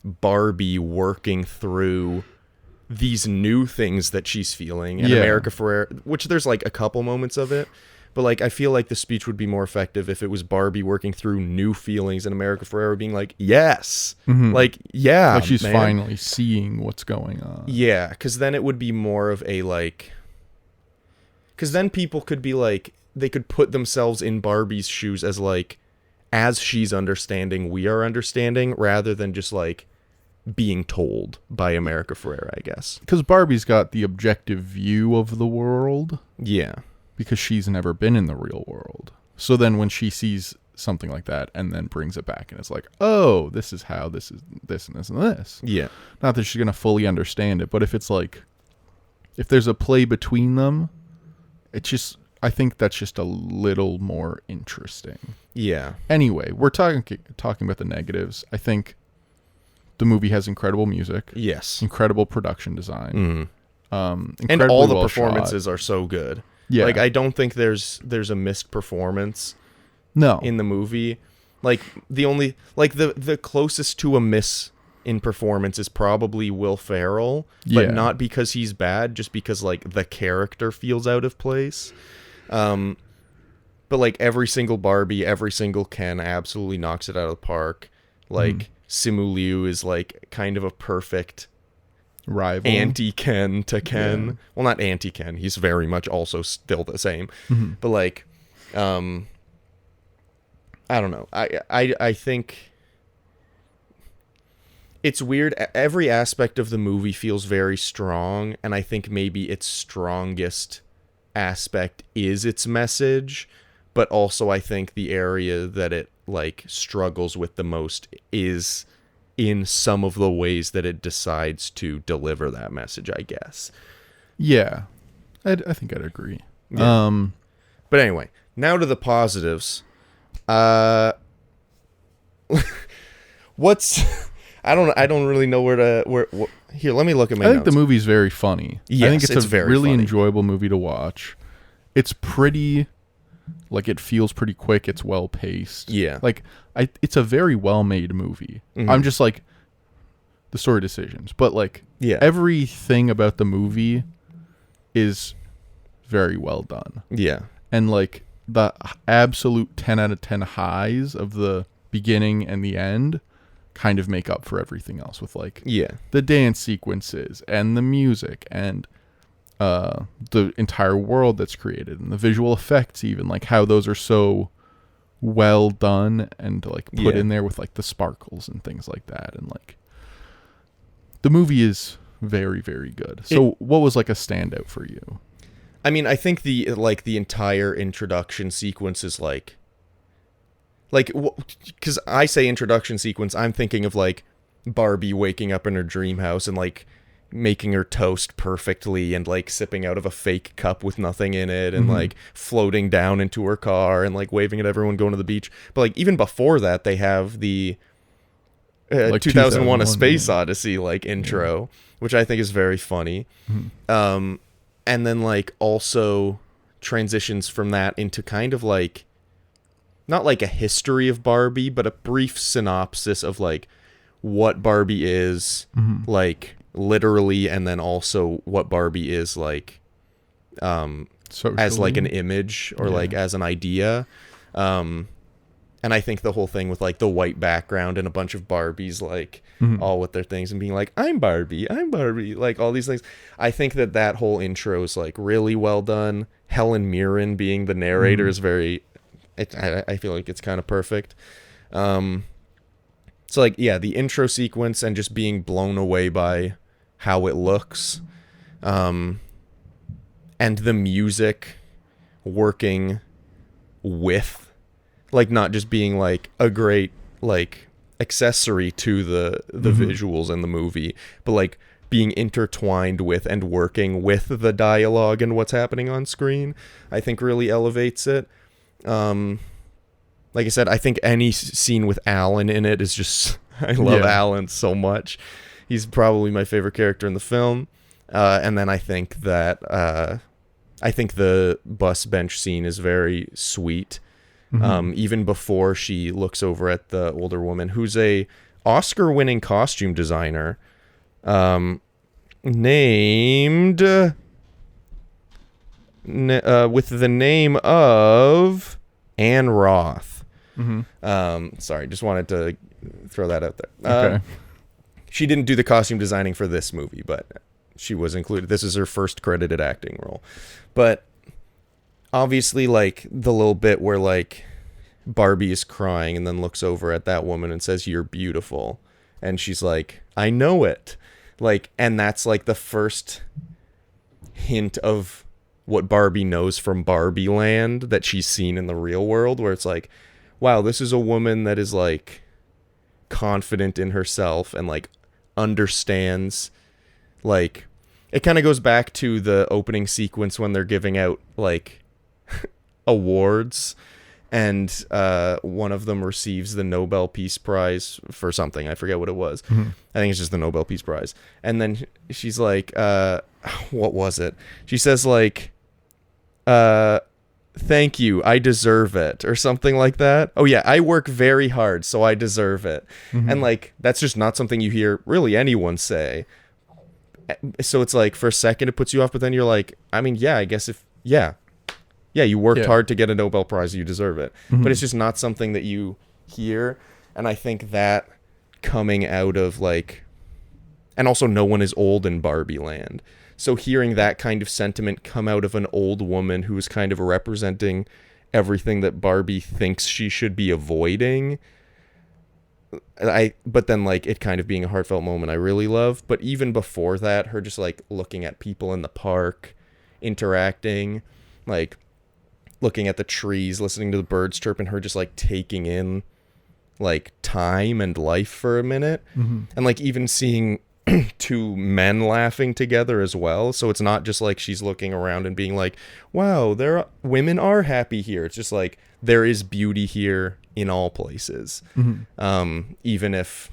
Barbie working through these new things that she's feeling, and America Ferrera, which there's, like, a couple moments of it, but, like, I feel like the speech would be more effective if it was Barbie working through new feelings and America Ferrera being like, yes, like, yeah, like she's finally seeing what's going on. Yeah, because then it would be more of a, like, because then people could be like, they could put themselves in Barbie's shoes as, like, as she's understanding, we are understanding, rather than just, like, being told by America Ferrera, I guess. Because Barbie's got the objective view of the world. Yeah. Because she's never been in the real world. So then when she sees something like that and then brings it back and it's like, oh, this is how this is this and this and this. Yeah. Not that she's going to fully understand it, but if it's like, if there's a play between them, it's just, I think that's just a little more interesting. Yeah. Anyway, we're talking about the negatives. I think the movie has incredible music. Yes. Incredible production design. And all the performances are so good. Yeah. Like, I don't think there's a missed performance No. in the movie. Like, the only, like, the closest to a miss in performance is probably Will Ferrell, but Yeah. not because he's bad, just because, like, the character feels out of place. But, like, every single Barbie, every single Ken absolutely knocks it out of the park. Like, Simu Liu is, like, kind of a perfect rival. anti-Ken to Ken. Yeah. Well, not anti-Ken. He's very much also still the same. But, like, I don't know. I think it's weird. Every aspect of the movie feels very strong, and I think maybe its strongest aspect is its message, but also I think the area that it, like, struggles with the most is in some of the ways that it decides to deliver that message, I guess. Yeah. I think I'd agree. Yeah. But anyway, now to the positives. What's I don't really know where here, let me look at my I think notes. the movie's very funny. Yes, I think it's a very really funny. enjoyable movie to watch. It's pretty, like, it feels pretty quick. It's well paced. Yeah. Like, it's a very well made movie. Mhm. I'm just like the story decisions, but like Yeah. everything about the movie is very well done. Yeah. And like the absolute 10 out of 10 highs of the beginning and the end kind of make up for everything else with like Yeah. the dance sequences and the music and the entire world that's created and the visual effects, even like how those are so well done and like put Yeah. in there with like the sparkles and things like that. And like the movie is very, very good. So what was like a standout for you? I mean, I think the entire introduction sequence is like because I say introduction sequence, I'm thinking of like Barbie waking up in her dream house and like making her toast perfectly and like sipping out of a fake cup with nothing in it and like floating down into her car and like waving at everyone going to the beach. But like even before that, they have the Like 2001 A 2001, Space yeah. Odyssey like intro, which I think is very funny. And then like also transitions from that into kind of like not like a history of Barbie, but a brief synopsis of like what Barbie is, like literally, and then also what Barbie is like as like an image or like as an idea. And I think the whole thing with like the white background and a bunch of Barbies like all with their things and being like, I'm Barbie, like all these things. I think that whole intro is like really well done. Helen Mirren being the narrator is very, I feel like it's kind of perfect. So like, yeah, the intro sequence and just being blown away by how it looks. And the music working with, like, not just being like a great like accessory to the visuals in the movie, but like being intertwined with and working with the dialogue and what's happening on screen, I think really elevates it. Like I said, I think any scene with Alan in it is just I love Alan so much. He's probably my favorite character in the film. And then I think that the bus bench scene is very sweet. Even before she looks over at the older woman, who's a Oscar-winning costume designer, named with the name of Anne Roth. Sorry, just wanted to throw that out there. Okay. She didn't do the costume designing for this movie, but she was included. This is her first credited acting role. But obviously, like, the little bit where, like, Barbie is crying and then looks over at that woman and says, "You're beautiful." And she's like, "I know it." Like, and that's, like, the first hint of what Barbie knows from Barbie Land that she's seen in the real world, where it's like, wow, this is a woman that is, like, confident in herself and, like, understands, like, it kind of goes back to the opening sequence when they're giving out, like, awards, and one of them receives the Nobel Peace Prize for something. I forget what it was. I think it's just the Nobel Peace Prize. And then she's like, what was it? She says, like, thank you, I deserve it, or something like that. Oh yeah, I work very hard, so I deserve it. And like, that's just not something you hear really anyone say. So it's like, for a second it puts you off, but then you're like, I mean, yeah, I guess yeah, you worked hard to get a Nobel Prize, you deserve it. But it's just not something that you hear. And I think that coming out of like, and also no one is old in Barbie land. So hearing that kind of sentiment come out of an old woman who is kind of representing everything that Barbie thinks she should be avoiding, but then like it kind of being a heartfelt moment I really love. But even before that, her just like looking at people in the park, interacting, like looking at the trees, listening to the birds chirp, and her just like taking in like time and life for a minute. And like even seeing two men laughing together as well. So it's not just like she's looking around and being like, wow, women are happy here. It's just like, there is beauty here in all places. Even if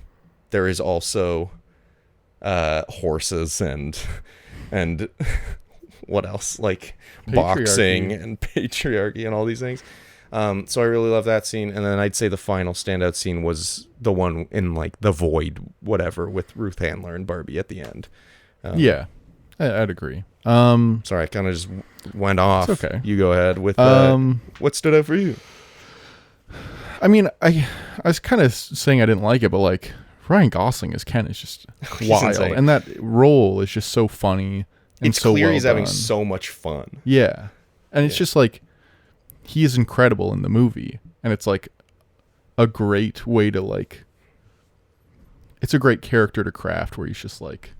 there is also horses and what else, like boxing and patriarchy and all these things. So I really love that scene. And then I'd say the final standout scene was the one in like the void, whatever, with Ruth Handler and Barbie at the end. Yeah, I'd agree. Sorry, I kind of just went off. It's okay. You go ahead with what stood out for you? I mean, I was kind of saying I didn't like it, but like Ryan Gosling as Ken is just wild. Insane. And that role is just so funny. And It's so clear well he's having done. so much fun. Yeah. And it's just like, he is incredible in the movie. And it's like a great way to like, it's a great character to craft where he's just like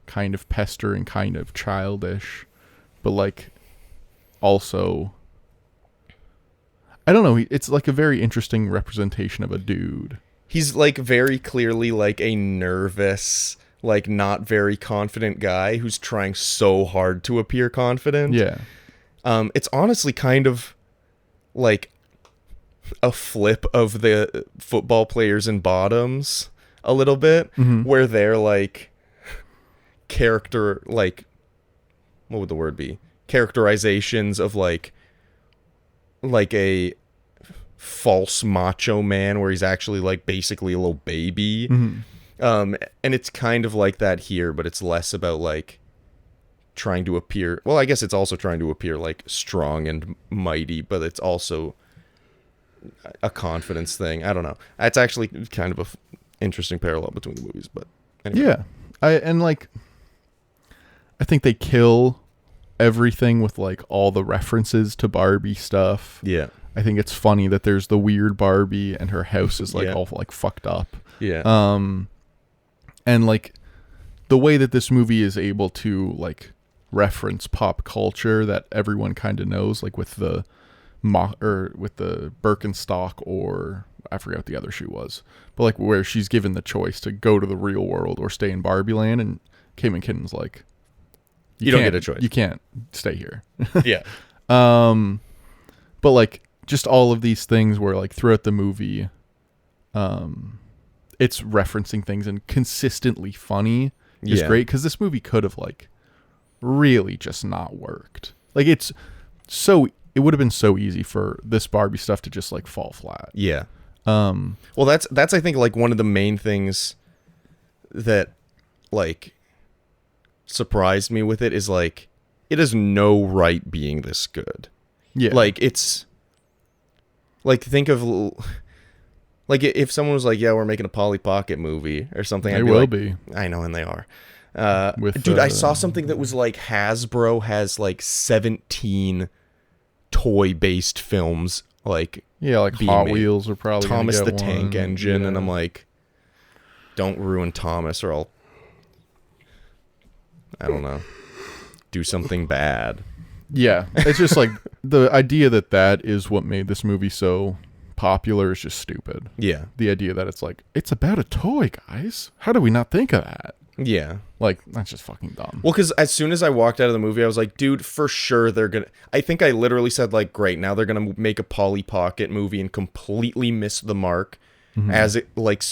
kind of pestering, kind of childish, but like also, I don't know. It's like a very interesting representation of a dude. He's like very clearly like a nervous, like not very confident guy who's trying so hard to appear confident. Yeah. It's honestly kind of like a flip of the football players in Bottoms a little bit, where they're like character, like, what would the word be? Characterizations of like a false macho man where he's actually like basically a little baby. And it's kind of like that here, but it's less about like trying to appear, well, I guess it's also trying to appear like strong and mighty, but it's also a confidence thing. I don't know. It's actually kind of a interesting parallel between the movies, but anyway. Yeah. I think they kill everything with like all the references to Barbie stuff. Yeah. I think it's funny that there's the weird Barbie and her house is like all like fucked up. Yeah. And like the way that this movie is able to like reference pop culture that everyone kind of knows, like with the with the Birkenstock, or I forget what the other shoe was, but like where she's given the choice to go to the real world or stay in Barbie land, and Kamen Kitten's like, you don't get a choice. You can't stay here. Yeah. But like just all of these things where like throughout the movie, it's referencing things and consistently funny is great, because this movie could have like really just not worked. Like it would have been so easy for this Barbie stuff to just like fall flat. Yeah. Well, that's I think like one of the main things that like surprised me with it is like it has no right being this good. Yeah. Like it's like, think of like if someone was like, yeah, we're making a Polly Pocket movie or something, They I'd be will like, be. I know, and they are. With, dude, I saw something that was like Hasbro has like 17 toy-based films, like like being Hot made. Wheels are probably Thomas gonna the get Tank one. Engine, Yeah. and I'm like, don't ruin Thomas, or I'll, I don't know, do something bad. Yeah, it's just like the idea that is what made this movie so popular is just stupid. Yeah. The idea that it's like, it's about a toy, guys. How do we not think of that? Yeah. Like, that's just fucking dumb. Well, because as soon as I walked out of the movie, I was like, dude, for sure they're going to... I think I literally said, like, great, now they're going to make a Polly Pocket movie and completely miss the mark, as it, like,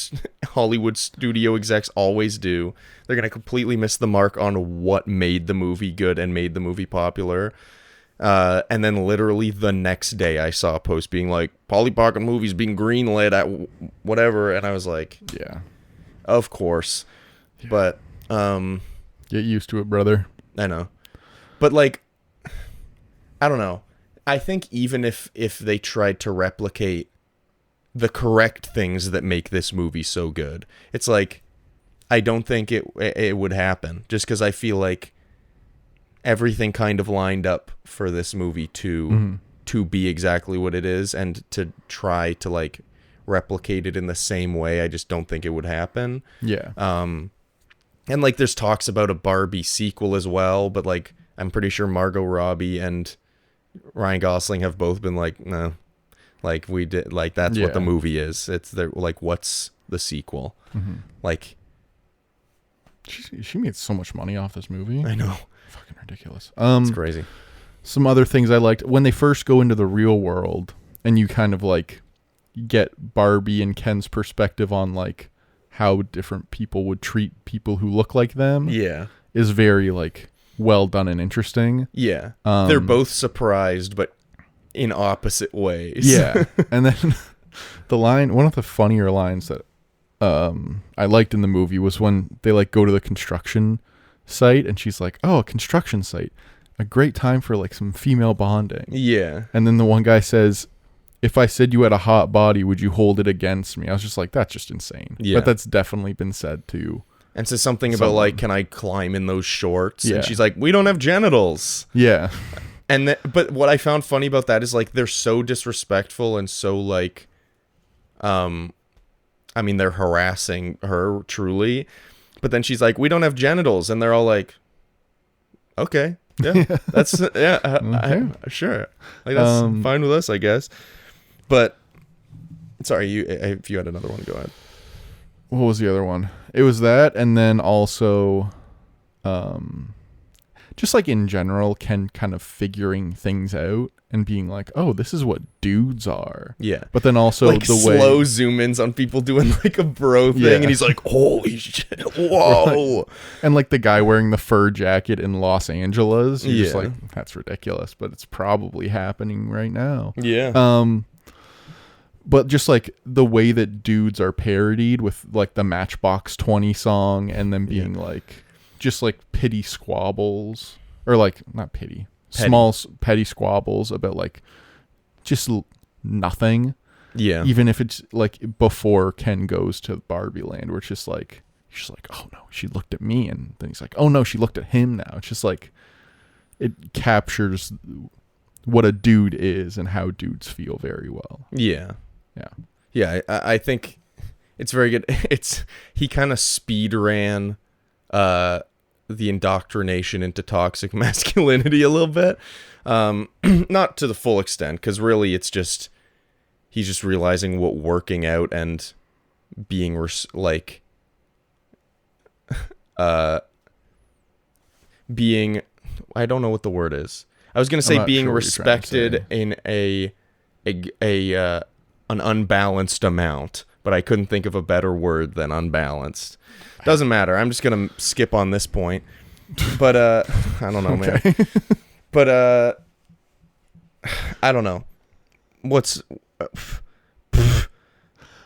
Hollywood studio execs always do. They're going to completely miss the mark on what made the movie good and made the movie popular. And then literally the next day I saw a post being like, Polly Pocket movies being greenlit at whatever. And I was like, Yeah. of course. Yeah. But, Get used to it, brother. I know. But like, I don't know. I think even if they tried to replicate the correct things that make this movie so good, it's like, I don't think it would happen, just because I feel like everything kind of lined up for this movie to be exactly what it is, and to try to like replicate it in the same way. I just don't think it would happen. Yeah. And like there's talks about a Barbie sequel as well, but like I'm pretty sure Margot Robbie and Ryan Gosling have both been like, no, like we did, like that's what the movie is. It's they're like, what's the sequel? Like she made so much money off this movie. I know. Fucking ridiculous. It's crazy. Some other things I liked when they first go into the real world and you kind of like get Barbie and Ken's perspective on like how different people would treat people who look like them. Yeah. Is very like well done and interesting. Yeah. They're both surprised, but in opposite ways. Yeah. And then one of the funnier lines that I liked in the movie was when they like go to the construction site and she's like, oh, a construction site, a great time for like some female bonding. Yeah. And then the one guy says, if I said you had a hot body, would you hold it against me? I was just like, that's just insane. Yeah. But that's definitely been said too. And says something about like, can I climb in those shorts? Yeah. And she's like, we don't have genitals. Yeah. And but what I found funny about that is like they're so disrespectful and so like, I mean, they're harassing her truly, but then she's like, we don't have genitals, and they're all like, okay, yeah, that's Okay. sure, like that's fine with us, I guess. But sorry, if you had another one, go ahead. What was the other one? It was that, and then also, just like in general, Ken kind of figuring things out and being like, oh, this is what dudes are. Yeah. But then also like the way slow zoom ins on people doing like a bro thing, and he's like, holy shit, whoa. And like the guy wearing the fur jacket in Los Angeles, you're just Yeah. like, that's ridiculous, but it's probably happening right now. Yeah. But just like the way that dudes are parodied with like the Matchbox 20 song, and then being like just like petty squabbles, or like not petty. Small petty squabbles about like just nothing. Yeah. Even if it's like before Ken goes to Barbie Land, where it's just like, she's like, oh no, she looked at me, and then he's like, oh no, she looked at him now. It's just like it captures what a dude is and how dudes feel very well. Yeah. Yeah. Yeah, I think it's very good. He kind of speed ran the indoctrination into toxic masculinity a little bit. Not to the full extent, because really it's just he's just realizing what working out and being being, I don't know what the word is. I was gonna say being sure respected in an unbalanced amount, but I couldn't think of a better word than unbalanced. Doesn't matter. I'm just gonna skip on this point. But I don't know, man. But I don't know. What's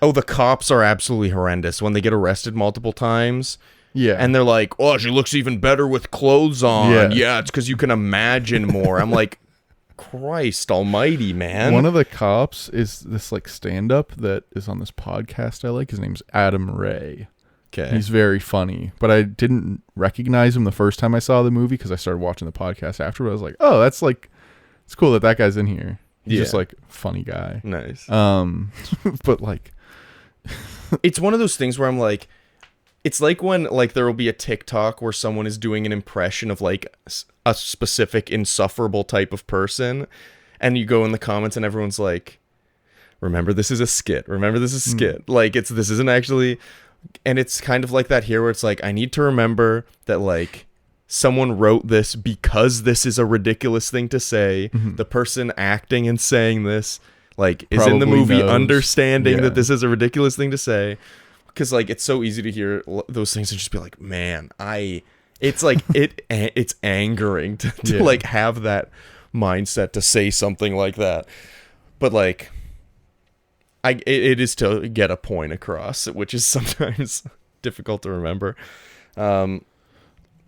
the cops are absolutely horrendous when they get arrested multiple times. Yeah. And they're like, oh, she looks even better with clothes on. Yeah. It's because you can imagine more. I'm like, Christ almighty, man. One of the cops is this like stand-up that is on this podcast I like. His name's Adam Ray. Okay. He's very funny, but I didn't recognize him the first time I saw the movie because I started watching the podcast afterward. I was like, oh, that's like, it's cool that guy's in here. He's just like funny guy. Nice. But like, it's one of those things where I'm like, it's like when like there will be a TikTok where someone is doing an impression of like a specific insufferable type of person, and you go in the comments and everyone's like, remember this is a skit. Remember this is a skit. Like this isn't actually. And it's kind of like that here where it's like, I need to remember that like someone wrote this because this is a ridiculous thing to say. The person acting and saying this like is in the movie knows. Understanding that this is a ridiculous thing to say. Because like it's so easy to hear those things and just be like, man, it's like it's angering to like have that mindset to say something like that. But like, it is to get a point across, which is sometimes difficult to remember. The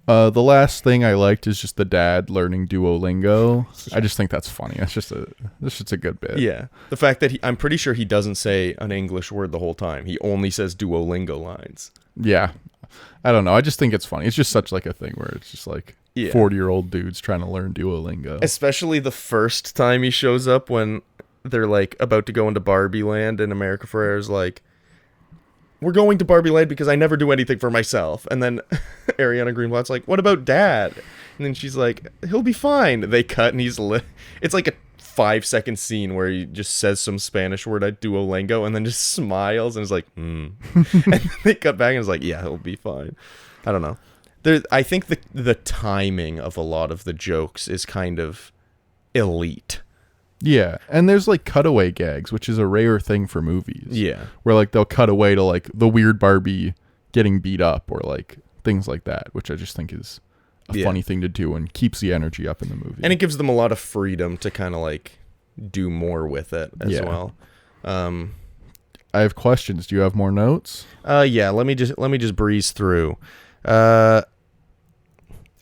last thing I liked is just the dad learning Duolingo. I just think that's funny. That's just a good bit. Yeah. The fact that I'm pretty sure he doesn't say an English word the whole time. He only says Duolingo lines. Yeah. I don't know. I just think it's funny. It's just such like a thing where it's just like 40-year-old dudes trying to learn Duolingo. Especially the first time he shows up when they're like about to go into Barbie Land and America Ferrera's like, we're going to Barbie Land because I never do anything for myself. And then Ariana Greenblatt's like, what about dad? And then she's like, he'll be fine. They cut and it's like a 5-second scene where he just says some Spanish word at Duolingo and then just smiles and is like, And they cut back and it's like, yeah, he'll be fine. I don't know. I think the timing of a lot of the jokes is kind of elite. Yeah, and there's like cutaway gags, which is a rare thing for movies. Yeah. Where like they'll cut away to like the weird Barbie getting beat up or like things like that, which I just think is a funny thing to do and keeps the energy up in the movie. And it gives them a lot of freedom to kind of like do more with it as well. I have questions. Do you have more notes? Yeah, let me just breeze through.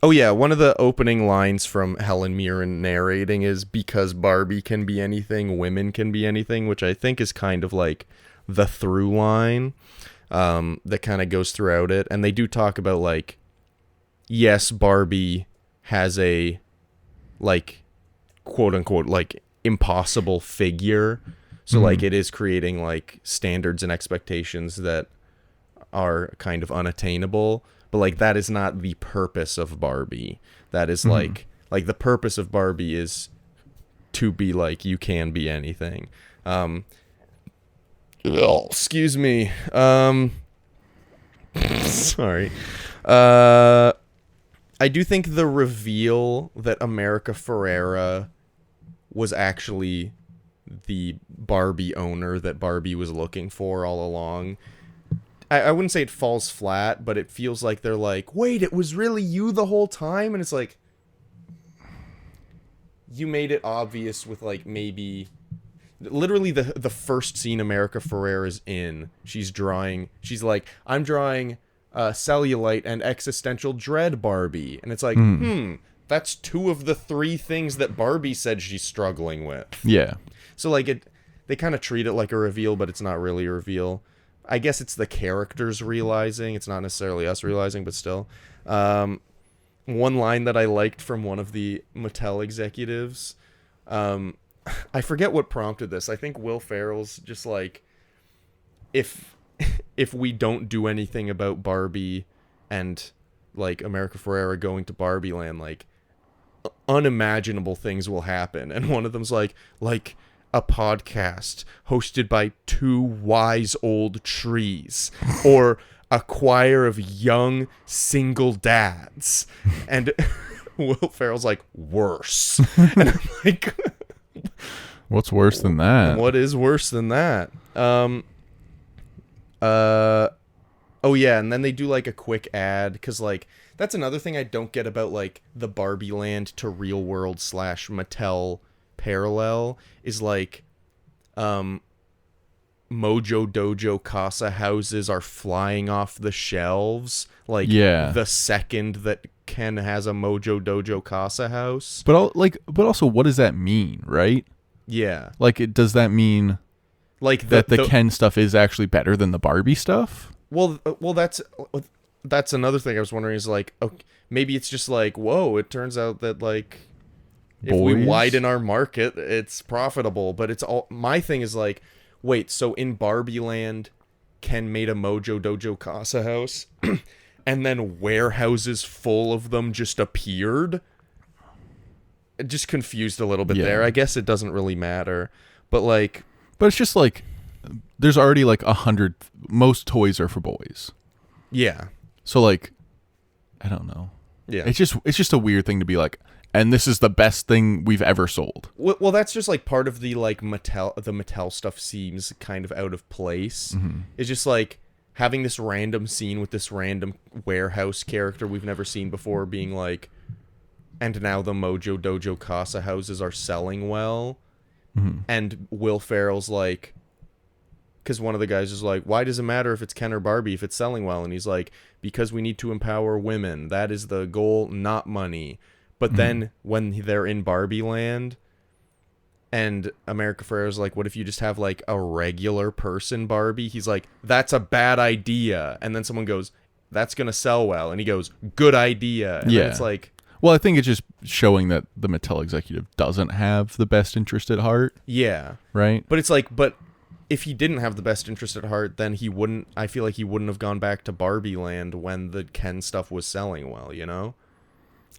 Oh yeah, one of the opening lines from Helen Mirren narrating is, because Barbie can be anything, women can be anything, which I think is kind of like the through line that kind of goes throughout it. And they do talk about like, yes, Barbie has a like quote unquote like impossible figure. So like it is creating like standards and expectations that are kind of unattainable. But like that is not the purpose of Barbie. That is like the purpose of Barbie is to be like, you can be anything. Excuse me. Sorry. I do think the reveal that America Ferrera was actually the Barbie owner that Barbie was looking for all along, I wouldn't say it falls flat, but it feels like they're like, wait, it was really you the whole time? And it's like, you made it obvious with like maybe literally the first scene America Ferrera's in. She's like, I'm drawing cellulite and existential dread Barbie. And it's like, that's 2 of the 3 things that Barbie said she's struggling with. Yeah. So like they kind of treat it like a reveal, but it's not really a reveal. I guess it's the characters realizing. It's not necessarily us realizing, but still. One line that I liked from one of the Mattel executives, I forget what prompted this. I think Will Ferrell's just like, if we don't do anything about Barbie and like America Ferrera going to Barbie Land, like unimaginable things will happen. And one of them's like a podcast hosted by 2 wise old trees, or a choir of young single dads. And Will Ferrell's like, worse. And I'm like, what's worse than that? What is worse than that? Oh yeah, and then they do like a quick ad, because like that's another thing I don't get about like the Barbie Land to Real World / Mattel parallel is like Mojo Dojo Casa houses are flying off the shelves like the second that Ken has a Mojo Dojo Casa house. But also what does that mean, right? Yeah. Like does that mean like that the Ken stuff is actually better than the Barbie stuff? Well that's another thing I was wondering is like, okay, maybe it's just like, whoa, it turns out that like if we widen our market, it's profitable. But it's all, my thing is like, wait, so in Barbie Land, Ken made a Mojo Dojo Casa house, and then warehouses full of them just appeared? Just confused a little bit there. I guess it doesn't really matter. But it's just like, there's already like 100, most toys are for boys. Yeah. So like, I don't know. Yeah. It's just a weird thing to be like, and this is the best thing we've ever sold. Well, that's just like part of the like Mattel stuff seems kind of out of place. It's just like having this random scene with this random warehouse character we've never seen before being like, and now the Mojo Dojo Casa houses are selling well. And Will Ferrell's like, because one of the guys is like, why does it matter if it's Ken or Barbie if it's selling well? And he's like, because we need to empower women. That is the goal, not money. But then when they're in Barbie land and America Ferrera's like, what if you just have like a regular person Barbie? He's like, that's a bad idea. And then someone goes, that's going to sell well. And he goes, good idea. And then it's like, well, I think it's just showing that the Mattel executive doesn't have the best interest at heart. Yeah. Right? But it's like, but if he didn't have the best interest at heart, then I feel like he wouldn't have gone back to Barbie land when the Ken stuff was selling well, you know?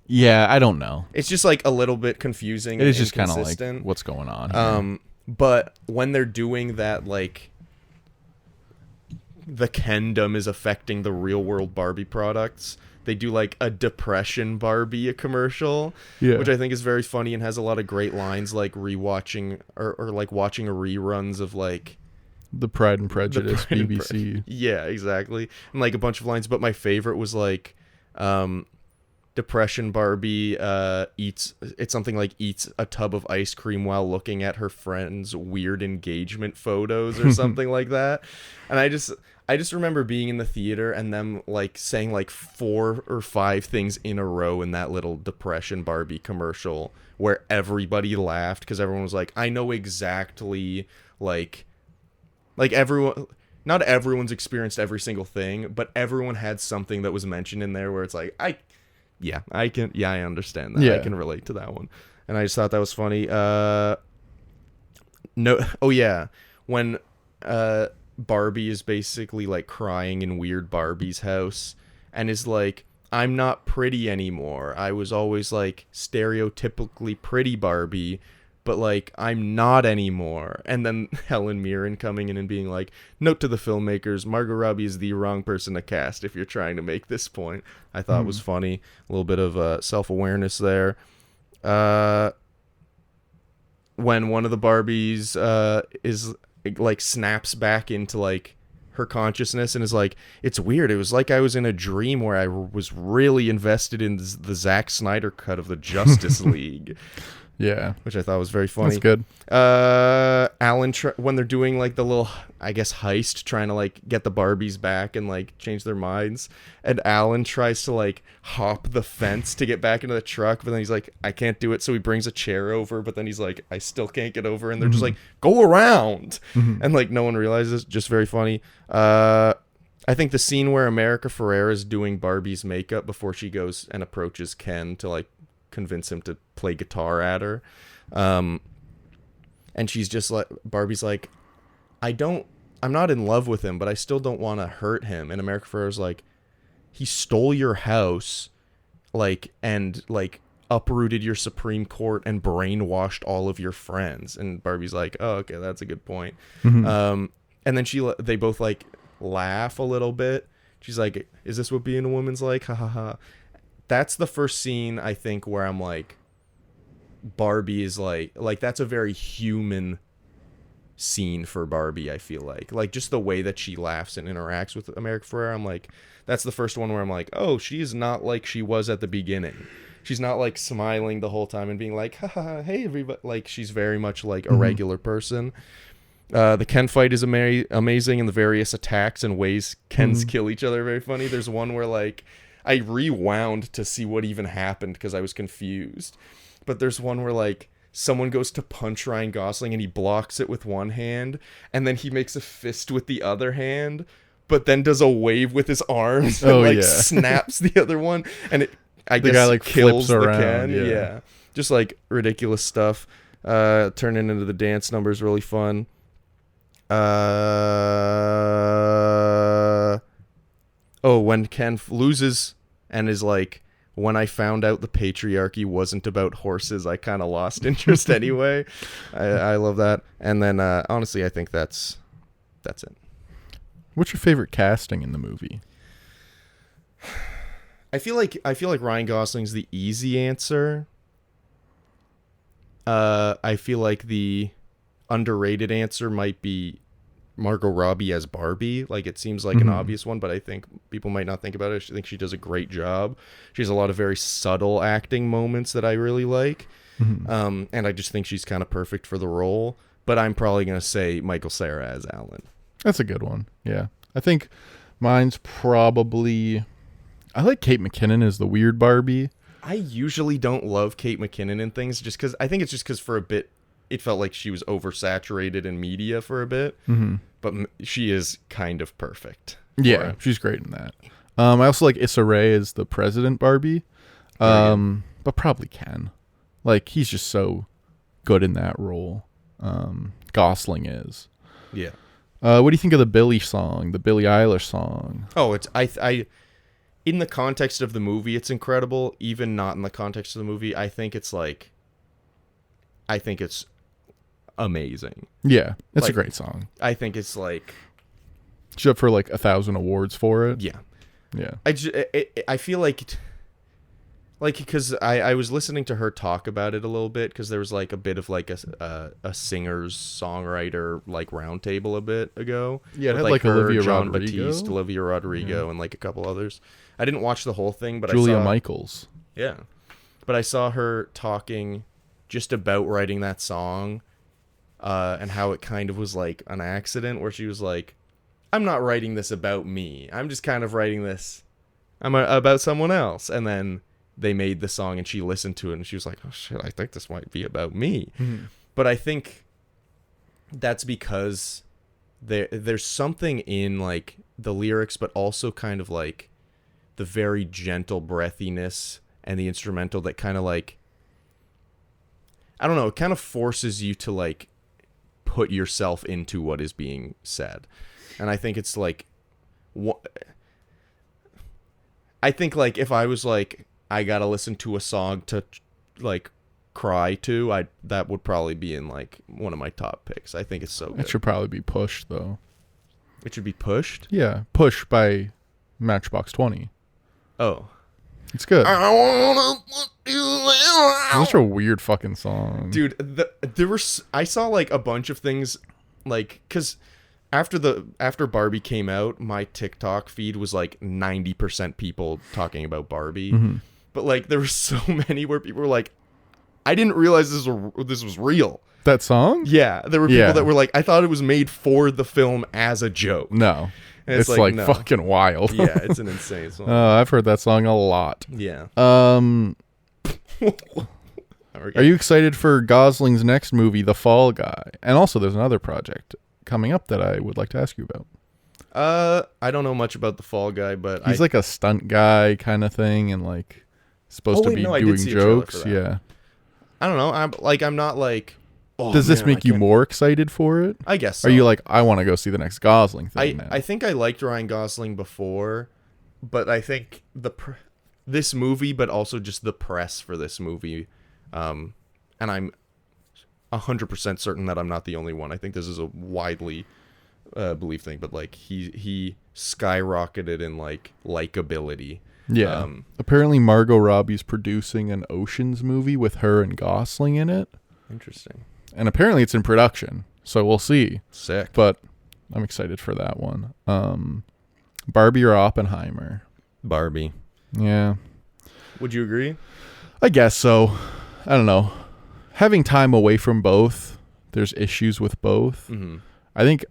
Yeah, I don't know. It's just like a little bit confusing. It is just kind of like what's going on here. But when they're doing that, like, the Kendom is affecting the real world Barbie products, they do like a depression Barbie commercial, which I think is very funny and has a lot of great lines, like rewatching or like watching reruns of like the Pride and Prejudice BBC. Yeah, exactly. And like a bunch of lines, but my favorite was like depression Barbie eats something like eats a tub of ice cream while looking at her friend's weird engagement photos or something like that. And I just remember being in the theater and them like saying like 4 or 5 things in a row in that little depression Barbie commercial where everybody laughed because everyone was like, I know exactly like everyone, not everyone's experienced every single thing, but everyone had something that was mentioned in there where it's like, I understand that. Yeah. I can relate to that one. And I just thought that was funny. When Barbie is basically like crying in Weird Barbie's house and is like, I'm not pretty anymore. I was always like stereotypically pretty Barbie, but like I'm not anymore. And then Helen Mirren coming in and being like, note to the filmmakers, Margot Robbie is the wrong person to cast if you're trying to make this point. I thought was funny. A little bit of self-awareness there. When one of the Barbies is like snaps back into like her consciousness and is like, it's weird. It was like I was in a dream where I was really invested in the Zack Snyder cut of the Justice League. Yeah, which I thought was very funny. That's good. Alan, when they're doing like the little, I guess, heist, trying to like get the Barbies back and like change their minds, and Alan tries to like hop the fence to get back into the truck, but then he's like, I can't do it, so he brings a chair over, but then he's like, I still can't get over, and they're just like, go around, and like no one realizes. Just very funny. I think the scene where America Ferrera is doing Barbie's makeup before she goes and approaches Ken to like convince him to play guitar at her, and she's just like, Barbie's like, I'm not in love with him, but I still don't want to hurt him. And America Ferrera's like, he stole your house, like, and like uprooted your Supreme Court and brainwashed all of your friends. And Barbie's like, oh, okay, that's a good point. And then they both like laugh a little bit. She's like, is this what being a woman's like? Ha ha ha. That's the first scene, I think, where I'm like, Barbie is like that's a very human scene for Barbie, I feel like just the way that she laughs and interacts with America Ferrera. I'm like, that's the first one where I'm like, oh, she's not like she was at the beginning. She's not like smiling the whole time and being like, ha ha, hey everybody. Like, she's very much like a regular person. The Ken fight is amazing, and the various attacks and ways Kens kill each other are very funny. There's one where like I rewound to see what even happened because I was confused. But there's one where like someone goes to punch Ryan Gosling and he blocks it with one hand, and then he makes a fist with the other hand, but then does a wave with his arms and snaps the other one, and I guess guy like kills flips the around. Ken. Yeah. Just like ridiculous stuff. Turning into the dance number is really fun. When Ken loses and is like, when I found out the patriarchy wasn't about horses, I kind of lost interest anyway. I love that. And then honestly, I think that's it. What's your favorite casting in the movie? I feel like Ryan Gosling's the easy answer. I feel like the underrated answer might be Margot Robbie as Barbie. Like, it seems like an obvious one, but I think people might not think about it. I think she does a great job. She has a lot of very subtle acting moments that I really like. And I just think she's kind of perfect for the role. But I'm probably going to say Michael Cera as Alan. That's a good one. Yeah. I think mine's probably... I like Kate McKinnon as the weird Barbie. I usually don't love Kate McKinnon in things just because... I think it's just because for a bit, it felt like she was oversaturated in media for a bit. But she is kind of perfect. Yeah, she's great in that. I also like Issa Rae as the President Barbie. But probably Ken. Like, he's just so good in that role. Gosling is. Yeah. What do you think of the Billie song, the Billie Eilish song? Oh, it's I in the context of the movie, it's incredible. Even not in the context of the movie, I think it's amazing. Yeah, it's like, a great song. I think it's like She's up for like 1,000 awards for it. Yeah. Yeah. I feel like because I was listening to her talk about it a little bit because there was like a bit of like a singer's songwriter like roundtable a bit ago. Yeah, it with, had like her, Olivia John Rodrigo. Batiste, Olivia Rodrigo, and like a couple others. I didn't watch the whole thing, but Julia I saw Michaels. Yeah, but I saw her talking just about writing that song, and how it kind of was like an accident where she was like, "I'm not writing this about me. I'm just kind of writing this, about someone else," and then they made the song and she listened to it and she was like, oh shit, I think this might be about me. But I think that's because there's something in like the lyrics, but also kind of like the very gentle breathiness and the instrumental that kind of like, I don't know, it kind of forces you to like put yourself into what is being said. And I think it's like, I think like if I was like, I gotta listen to a song to like cry to, that would probably be in like one of my top picks. I think it's so good. It should probably be Pushed though. It should be Pushed? Yeah, Push by Matchbox 20. Oh. It's good. I wanna put you It's such a weird fucking song. Dude, I saw like a bunch of things like, cause after Barbie came out, my TikTok feed was like 90% people talking about Barbie. But like there were so many where people were like, I didn't realize this was real. That song? Yeah, there were people that were like, I thought it was made for the film as a joke. No. And it's like no. fucking wild. Yeah, it's an insane song. I've heard that song a lot. Yeah. Are you excited for Gosling's next movie, The Fall Guy? And also there's another project coming up that I would like to ask you about. I don't know much about The Fall Guy, but he's like a stunt guy kind of thing, and like supposed to be doing jokes. Yeah. I don't know. I'm not like. Oh, does this make you more excited for it? I guess so. Are you like, I want to go see the next Gosling thing now? I think I liked Ryan Gosling before, but I think this movie, but also just the press for this movie, and I'm 100% certain that I'm not the only one. I think this is a widely believed thing, but like he skyrocketed in like likability. Yeah. Apparently Margot Robbie's producing an Oceans movie with her and Gosling in it. Interesting. And apparently it's in production, so we'll see. Sick. But I'm excited for that one. Barbie or Oppenheimer? Barbie. Yeah. Would you agree? I guess so. I don't know. Having time away from both, there's issues with both. I think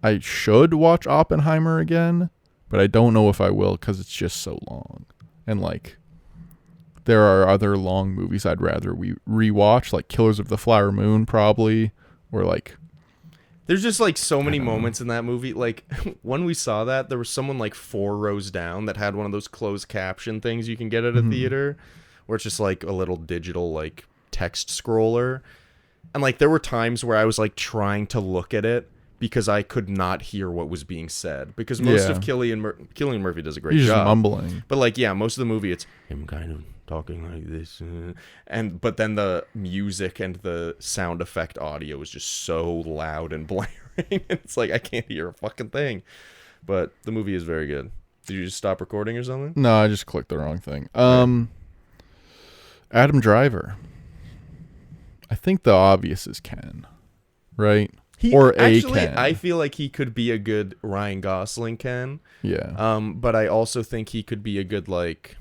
I should watch Oppenheimer again, but I don't know if I will because it's just so long. And like, there are other long movies I'd rather we rewatch, like Killers of the Flower Moon, probably, or like. There's just like so many moments in that movie. Like when we saw that, there was someone like 4 rows down that had one of those closed caption things you can get at a theater, where it's just like a little digital like text scroller. And like there were times where I was like trying to look at it because I could not hear what was being said, because most of Cillian Murphy does a great job. He's just mumbling. But like, yeah, most of the movie it's him kind of talking like this, but then the music and the sound effect audio is just so loud and blaring. It's like I can't hear a fucking thing. But the movie is very good. Did you just stop recording or something? No, I just clicked the wrong thing. Adam Driver. I think the obvious is Ken, right? Or actually, Ken. I feel like he could be a good Ryan Gosling Ken. Yeah. But I also think he could be a good like.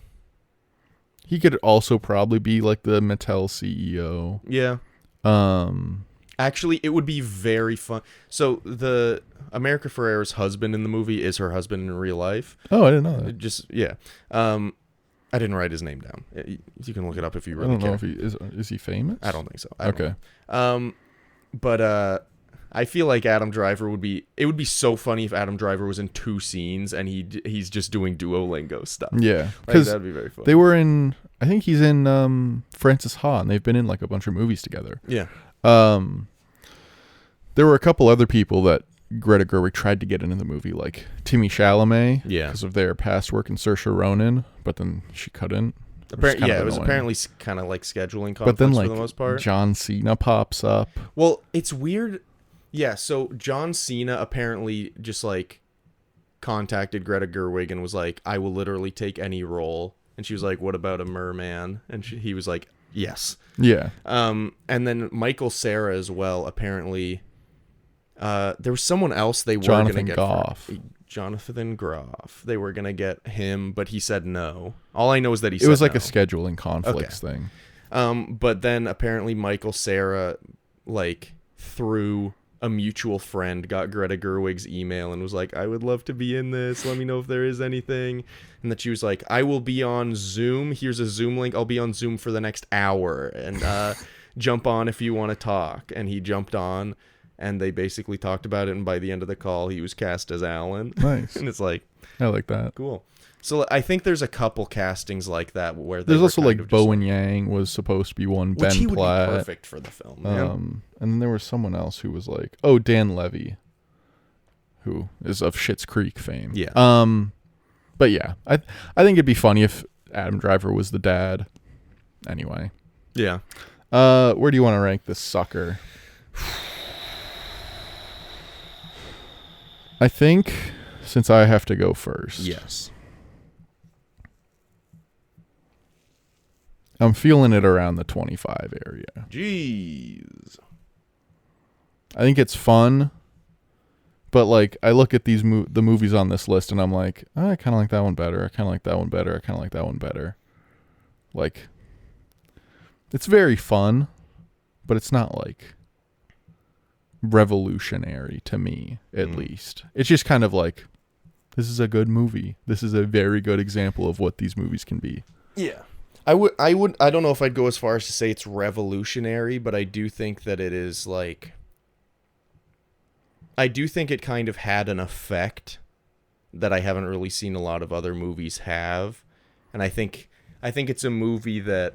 He could also probably be like the Mattel CEO. Yeah. Actually, it would be very fun. So the America Ferrera's husband in the movie is her husband in real life. Oh, I didn't know that. Just yeah. I didn't write his name down. You can look it up if you really I don't know care. if is he famous? I don't think so. Okay. But I feel like Adam Driver would be. It would be so funny if Adam Driver was in 2 scenes and he's just doing Duolingo stuff. Yeah, Like, that'd be very funny. they were in. I think he's in Francis Ha, and they've been in like a bunch of movies together. Yeah. There were a couple other people that Greta Gerwig tried to get into the movie, like Timmy Chalamet, Yeah. because of their past work, and Saoirse Ronan, but then she couldn't. It was apparently kind of like scheduling conflicts But then, like, for the most part. John Cena pops up. Well, it's weird. Yeah, so John Cena apparently just like contacted Greta Gerwig and was like, "I will literally take any role." And she was like, "What about a merman?" And he was like, "Yes." Yeah. And then Michael Cera as well. Apparently, there was someone else they were going to get. Jonathan Groff. They were gonna get him, but he said no. All I know is that he said It was like no. a scheduling conflicts thing. But then apparently Michael Cera, like, through a mutual friend, got Greta Gerwig's email and was like, "I would love to be in this. Let me know if there is anything." And that she was like, "I will be on Zoom. Here's a Zoom link. I'll be on Zoom for the next hour. And jump on if you want to talk." And he jumped on. And they basically talked about it, and by the end of the call, he was cast as Alan. Nice. And it's like, I like that. cool. So I think there's a couple castings like that where There's also like Bowen Yang was supposed to be one. which Ben he would Platt. be perfect for the film. Yeah. And then there was someone else who was like, oh, Dan Levy, who is of Schitt's Creek fame. Yeah. But yeah, I think it'd be funny if Adam Driver was the dad. Anyway. Yeah. Where do you want to rank this sucker? I think since I have to go first. Yes. I'm feeling it around the 25 area. Jeez. I think it's fun, but like I look at these the movies on this list and I'm like, oh, I kind of like that one better. I kind of like that one better. I kind of like that one better. Like, it's very fun, but it's not like revolutionary to me, at least. It's just kind of like, this is a good movie. This is a very good example of what these movies can be. Yeah. I don't know if I'd go as far as to say it's revolutionary, but I do think that it is like, I do think it kind of had an effect that I haven't really seen a lot of other movies have. And I think it's a movie that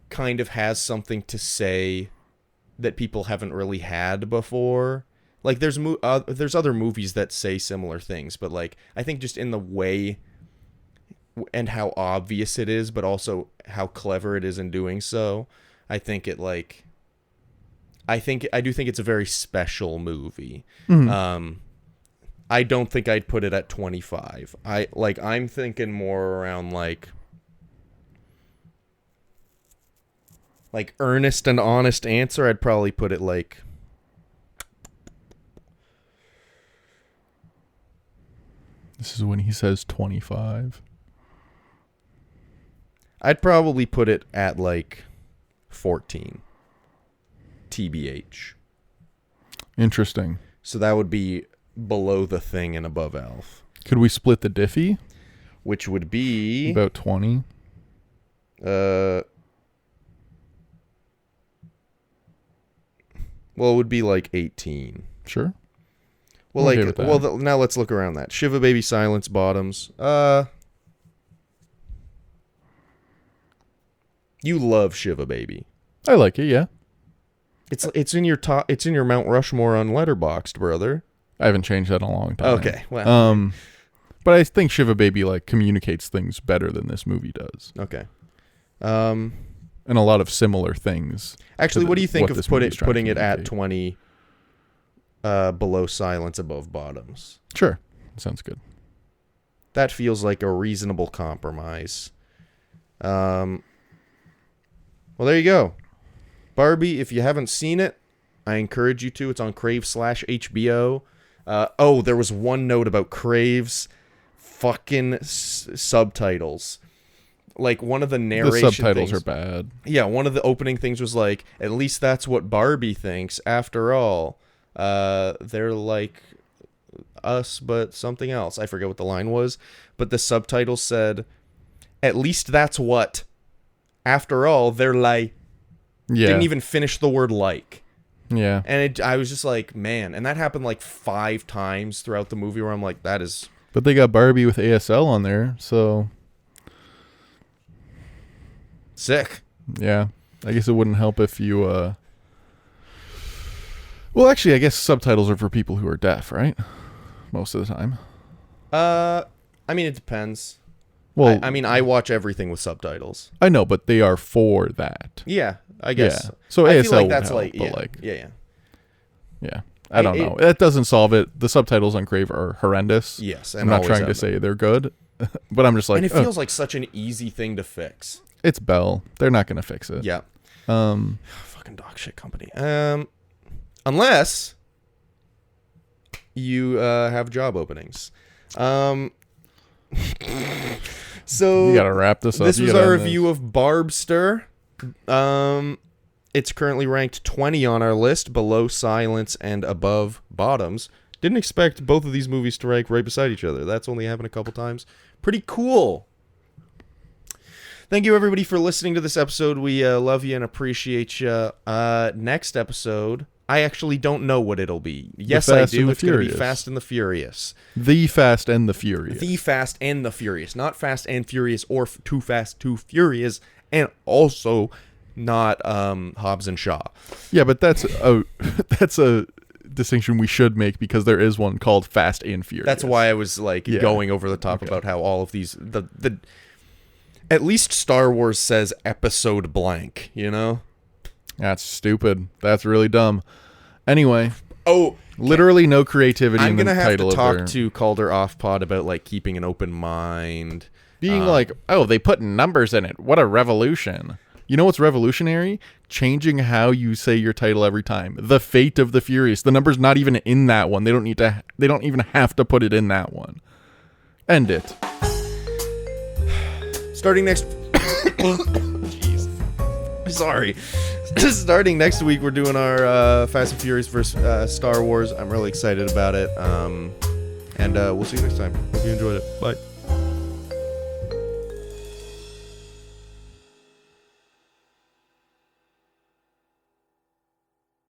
kind of has something to say that people haven't really had before. Like there's other movies that say similar things, but like I think just in the way and how obvious it is, but also how clever it is in doing so, I think it like I do think it's a very special movie. Mm-hmm. I don't think I'd put it at 25. I'm thinking more around like earnest and honest answer. I'd probably put it like This is when he says 25. I'd probably put it at like 14. TBH. Interesting. So that would be below The Thing and above Elf. Could we split the Diffie? Which would be About 20. Well, it would be like 18. Sure. Well, I'm okay like, with that. now let's look around that. Shiva Baby Silence Bottoms. You love Shiva Baby. I like it, yeah. It's in your top. It's in your Mount Rushmore on Letterboxd, brother. I haven't changed that in a long time. Okay, well, but I think Shiva Baby like communicates things better than this movie does, okay. and a lot of similar things. Actually, what do you think of this movie's trying to putting it at communicate. 20, below Silence, above Bottoms? Sure, sounds good. That feels like a reasonable compromise. Well, there you go. Barbie, if you haven't seen it, I encourage you to. It's on Crave/HBO. There was one note about Crave's fucking subtitles. Like, one of the narration The subtitles things, are bad. Yeah, one of the opening things was like, at least that's what Barbie thinks. After all, they're like us, but something else. I forget what the line was, but the subtitle said, at least that's what. After all, they're like... Yeah. Didn't even finish the word like. Yeah. And I was just like, man. And that happened like 5 times throughout the movie where I'm like, that is... But they got Barbie with ASL on there, so... Sick. Yeah. I guess it wouldn't help if you... Well, actually, I guess subtitles are for people who are deaf, right? Most of the time. I mean, it depends. Well, I mean, I watch everything with subtitles. I know, but they are for that. Yeah, I guess. Yeah. So I ASL feel like would that's help, like, but yeah. I don't know. That doesn't solve it. The subtitles on Crave are horrendous. Yes, and I'm not always trying to have say they're good, but I'm just like, and it feels like such an easy thing to fix. It's Bell. They're not going to fix it. Yeah. Fucking dog shit company. Unless you have job openings. So You got to wrap this up. This You was gotta our end review of Barbster. It's currently ranked 20 on our list, below Silence and above Bottoms. Didn't expect both of these movies to rank right beside each other. That's only happened a couple times. Pretty cool. Thank you, everybody, for listening to this episode. We love you and appreciate you. Next episode, I actually don't know what it'll be. Yes, I do. It's going to be Fast and the Furious. The Fast and the Furious. The Fast and the Furious. Not Fast and Furious or Too Fast, Too Furious. And also not Hobbs and Shaw. Yeah, but that's a distinction we should make because there is one called Fast and Furious. That's why I was like going over the top about how all of these... the at least Star Wars says episode blank, you know? That's stupid. That's really dumb. Anyway. Oh, literally no creativity I'm in the gonna have title to of talk to Calder off pod about like keeping an open mind. Being like, oh, they put numbers in it. What a revolution. You know what's revolutionary? Changing how you say your title every time. The Fate of the Furious. The number's not even in that one. They don't even have to put it in that one. End it. Starting next... Jeez. Sorry. Starting next week, we're doing our Fast and Furious versus Star Wars. I'm really excited about it. And we'll see you next time. Hope you enjoyed it. Bye.